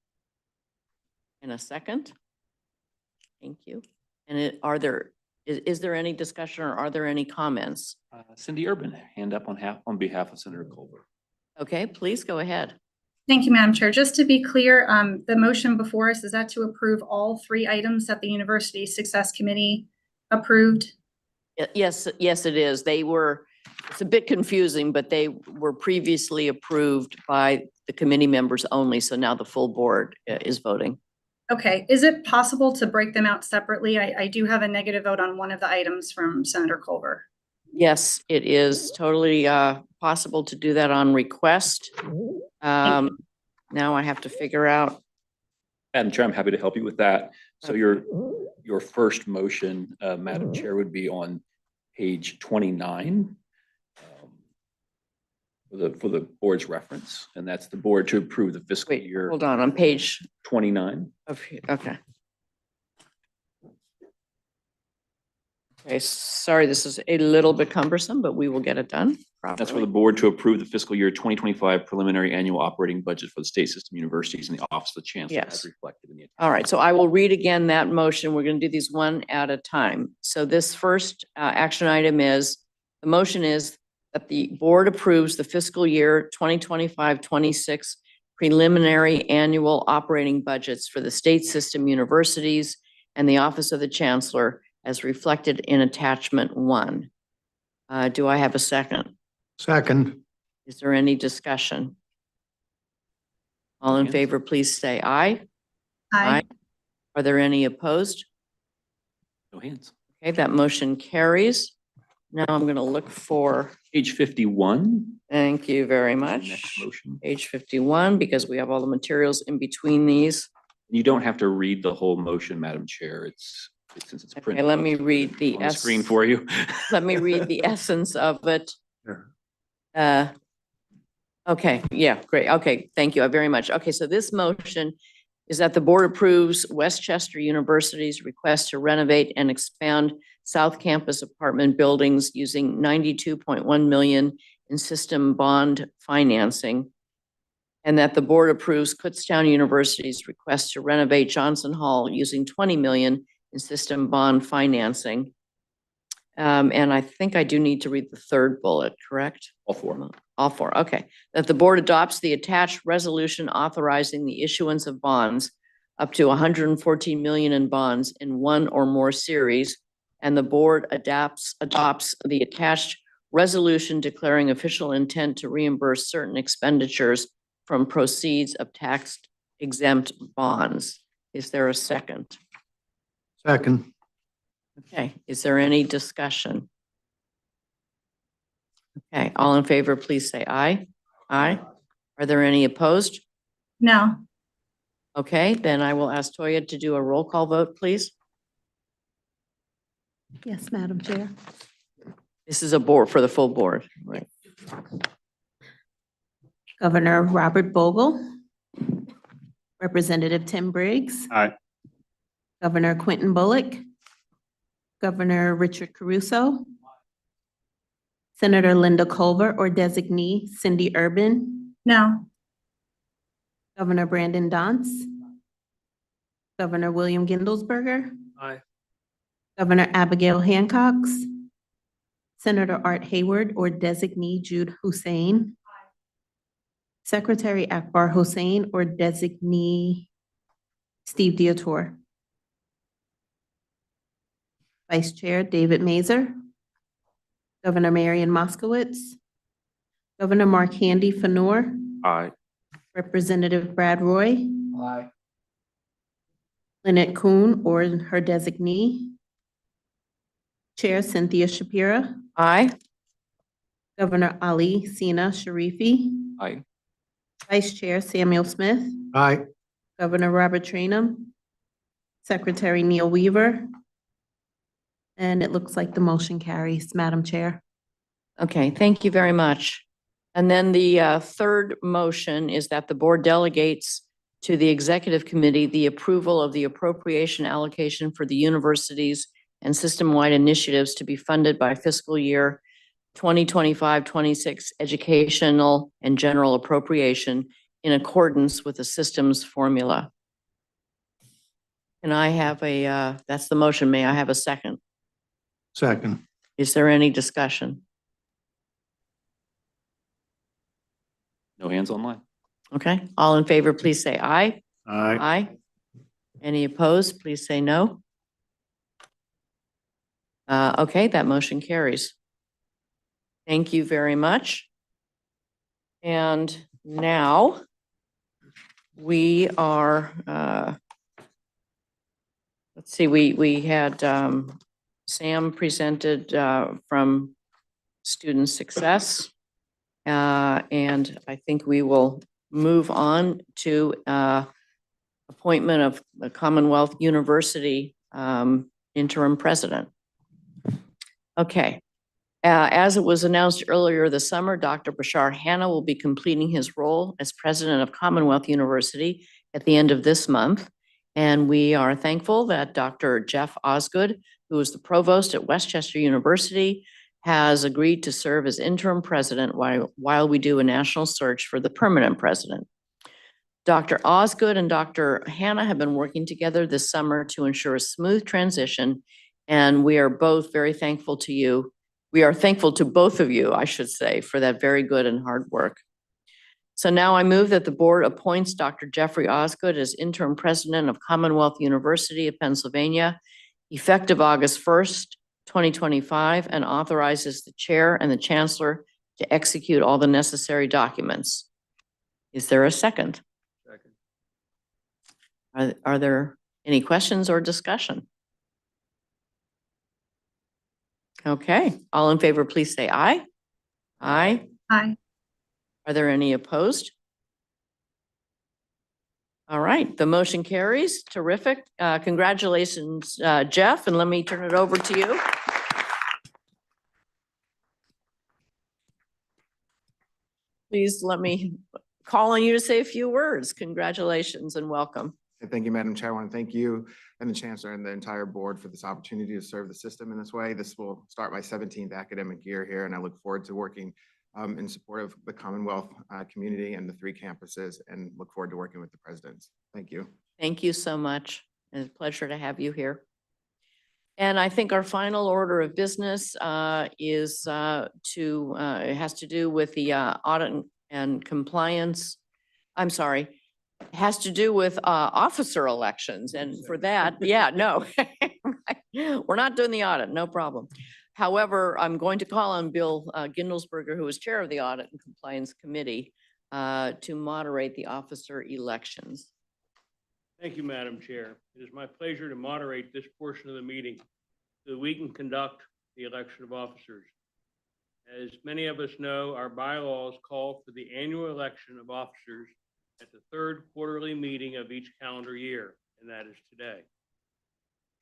In a second? Thank you. And is there any discussion or are there any comments? Cindy Urban, hand up on behalf of Senator Culver. Okay, please go ahead. Thank you, Madam Chair. Just to be clear, the motion before us, is that to approve all 3 items that the University Success Committee approved? Yes, it is. It's a bit confusing, but they were previously approved by the committee members only. So now the full board is voting. Okay, is it possible to break them out separately? I do have a negative vote on one of the items from Senator Culver. Yes, it is totally possible to do that on request. Now I have to figure out. Madam Chair, I'm happy to help you with that. So your first motion, Madam Chair, would be on page 29 for the board's reference, and that's the board to approve the fiscal year. Hold on page 29. Okay. Okay, sorry, this is a little bit cumbersome, but we will get it done properly. That's for the board to approve the fiscal year 2025 preliminary annual operating budget for the state system universities and the Office of the Chancellor as reflected in the. All right, so I will read again that motion. We're going to do these one at a time. So this first action item is, the motion is that the board approves the fiscal year 2025-26 preliminary annual operating budgets for the state system universities and the Office of the Chancellor as reflected in attachment 1. Do I have a second? Second. Is there any discussion? All in favor, please say aye. Aye. Are there any opposed? No hands. Okay, that motion carries. Now I'm going to look for. Page 51. Thank you very much. Next motion. Page 51, because we have all the materials in between these. You don't have to read the whole motion, Madam Chair. Since it's printed. Okay, let me read the on the screen for you. Let me read the essence of it. Sure. Okay, yeah, great. Okay, thank you very much. Okay, so this motion is that the board approves Westchester University's request to renovate and expand South Campus apartment buildings using 92.1 million in system bond financing. And that the board approves Kutztown University's request to renovate Johnson Hall using 20 million in system bond financing. And I think I do need to read the third bullet, correct? All 4. All 4, okay. That the board adopts the attached resolution authorizing the issuance of bonds up to 114 million in bonds in one or more series. And the board adopts the attached resolution declaring official intent to reimburse certain expenditures from proceeds of tax exempt bonds. Is there a second? Second. Okay, is there any discussion? Okay, all in favor, please say aye. Aye. Are there any opposed? No. Okay, then I will ask Toya to do a roll call vote, please. Yes, Madam Chair. This is a board for the full board, right? Governor Robert Bogle. Representative Tim Briggs. Aye. Governor Quentin Bullock. Governor Richard Caruso. Senator Linda Culver or designee Cindy Urban. No. Governor Brandon Dance. Governor William Gindelsberger. Aye. Governor Abigail Hancox. Senator Art Hayward or designee Jude Hussein. Secretary Akbar Hussein or designee Steve Diotor. Vice Chair David Mazer. Governor Marion Moskowitz. Governor Mark Handy Fanor. Aye. Representative Brad Roy. Aye. Lynette Kuhn or her designee. Chair Cynthia Shapira. Aye. Governor Ali Sina Sharifi. Aye. Vice Chair Samuel Smith. Aye. Governor Robert Trainum. Secretary Neil Weaver. And it looks like the motion carries, Madam Chair. Okay, thank you very much. And then the third motion is that the board delegates to the executive committee the approval of the appropriation allocation for the university's and system-wide initiatives to be funded by fiscal year 2025-26 educational and general appropriation in accordance with the system's formula. Can I have that's the motion. May I have a second? Second. Is there any discussion? No hands online. Okay, all in favor, please say aye. Aye. Aye. Any opposed, please say no. Okay, that motion carries. Thank you very much. And now we are, let's see, we had Sam presented from Student Success. And I think we will move on to appointment of the Commonwealth University interim president. Okay. As it was announced earlier this summer, Dr. Bashar Hanna will be completing his role as president of Commonwealth University at the end of this month. And we are thankful that Dr. Jeff Osgood, who is the provost at Westchester University, has agreed to serve as interim president while we do a national search for the permanent president. Dr. Osgood and Dr. Hanna have been working together this summer to ensure a smooth transition, and we are both very thankful to you. We are thankful to both of you, I should say, for that very good and hard work. So now I move that the board appoints Dr. Jeffrey Osgood as interim president of Commonwealth University of Pennsylvania, effective August 1st, 2025, and authorizes the chair and the chancellor to execute all the necessary documents. Is there a second? Second. Are there any questions or discussion? Okay, all in favor, please say aye. Aye. Aye. Are there any opposed? All right, the motion carries. Terrific. Congratulations, Jeff, and let me turn it over to you. Please let me call on you to say a few words. Congratulations and welcome. Thank you, Madam Chair. I want to thank you and the Chancellor and the entire board for this opportunity to serve the system in this way. This will start my 17th academic year here, and I look forward to working in support of the Commonwealth community and the 3 campuses, and look forward to working with the presidents. Thank you. Thank you so much. It's a pleasure to have you here. And I think our final order of business is it has to do with the audit and compliance. I'm sorry. It has to do with officer elections. And for that, yeah, no, we're not doing the audit, no problem. However, I'm going to call on Bill Gindelsberger, who is chair of the Audit and Compliance Committee, to moderate the officer elections. Thank you, Madam Chair. It is my pleasure to moderate this portion of the meeting so that we can conduct the election of officers. As many of us know, our bylaws call for the annual election of officers at the 3rd quarterly meeting of each calendar year, and that is today.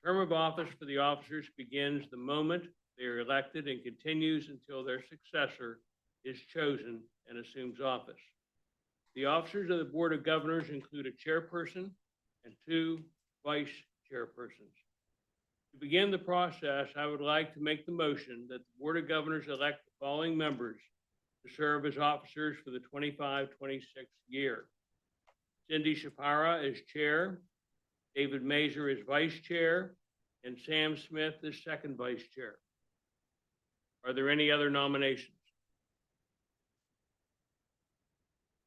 The term of office for the officers begins the moment they are elected and continues until their successor is chosen and assumes office. The officers of the Board of Governors include a chairperson and 2 vice chairpersons. To begin the process, I would like to make the motion that the Board of Governors elect the following members to serve as officers for the 25-26 year. Cindy Shapira is chair, David Mazur is vice chair, and Sam Smith is second vice chair. Are there any other nominations?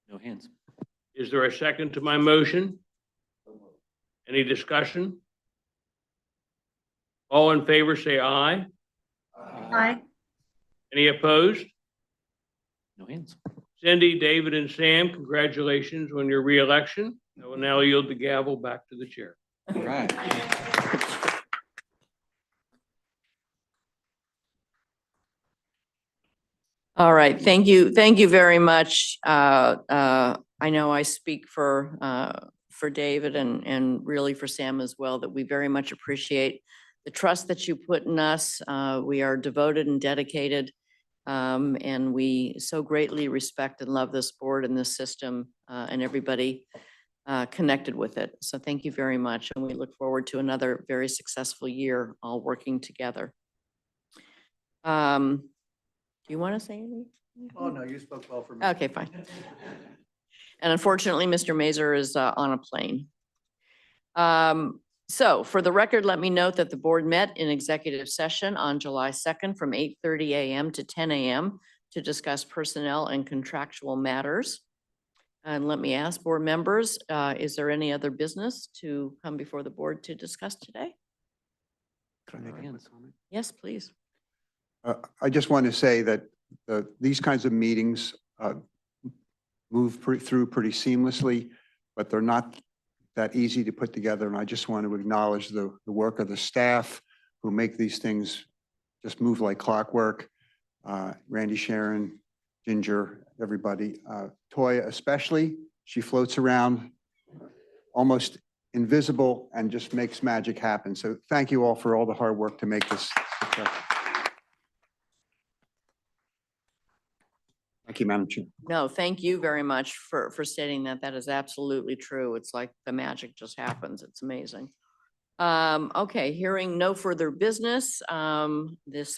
No hands. Is there a second to my motion? Any discussion? All in favor say aye. Aye. Any opposed? No hands. Cindy, David, and Sam, congratulations on your reelection. I will now yield the gavel back to the chair. All right. All right, thank you. Thank you very much. I know I speak for David and really for Sam as well, that we very much appreciate the trust that you put in us. We are devoted and dedicated, and we so greatly respect and love this board and this system and everybody connected with it. So thank you very much. And we look forward to another very successful year all working together. Do you want to say anything? Oh, no, you spoke well for me. Okay, fine. And unfortunately, Mr. Mazer is on a plane. So for the record, let me note that the board met in executive session on July 2nd from 8:30 a.m. to 10 a.m. to discuss personnel and contractual matters. And let me ask board members, is there any other business to come before the board to discuss today? Can I make a quick comment? Yes, please. I just want to say that these kinds of meetings move through pretty seamlessly, but they're not that easy to put together. And I just want to acknowledge the work of the staff who make these things just move like clockwork. Randy, Sharon, Ginger, everybody. Toya especially, she floats around almost invisible and just makes magic happen. So thank you all for all the hard work to make this successful. Thank you, Madam Chair. No, thank you very much for stating that. That is absolutely true. It's like the magic just happens. It's amazing. Okay, hearing no further business, this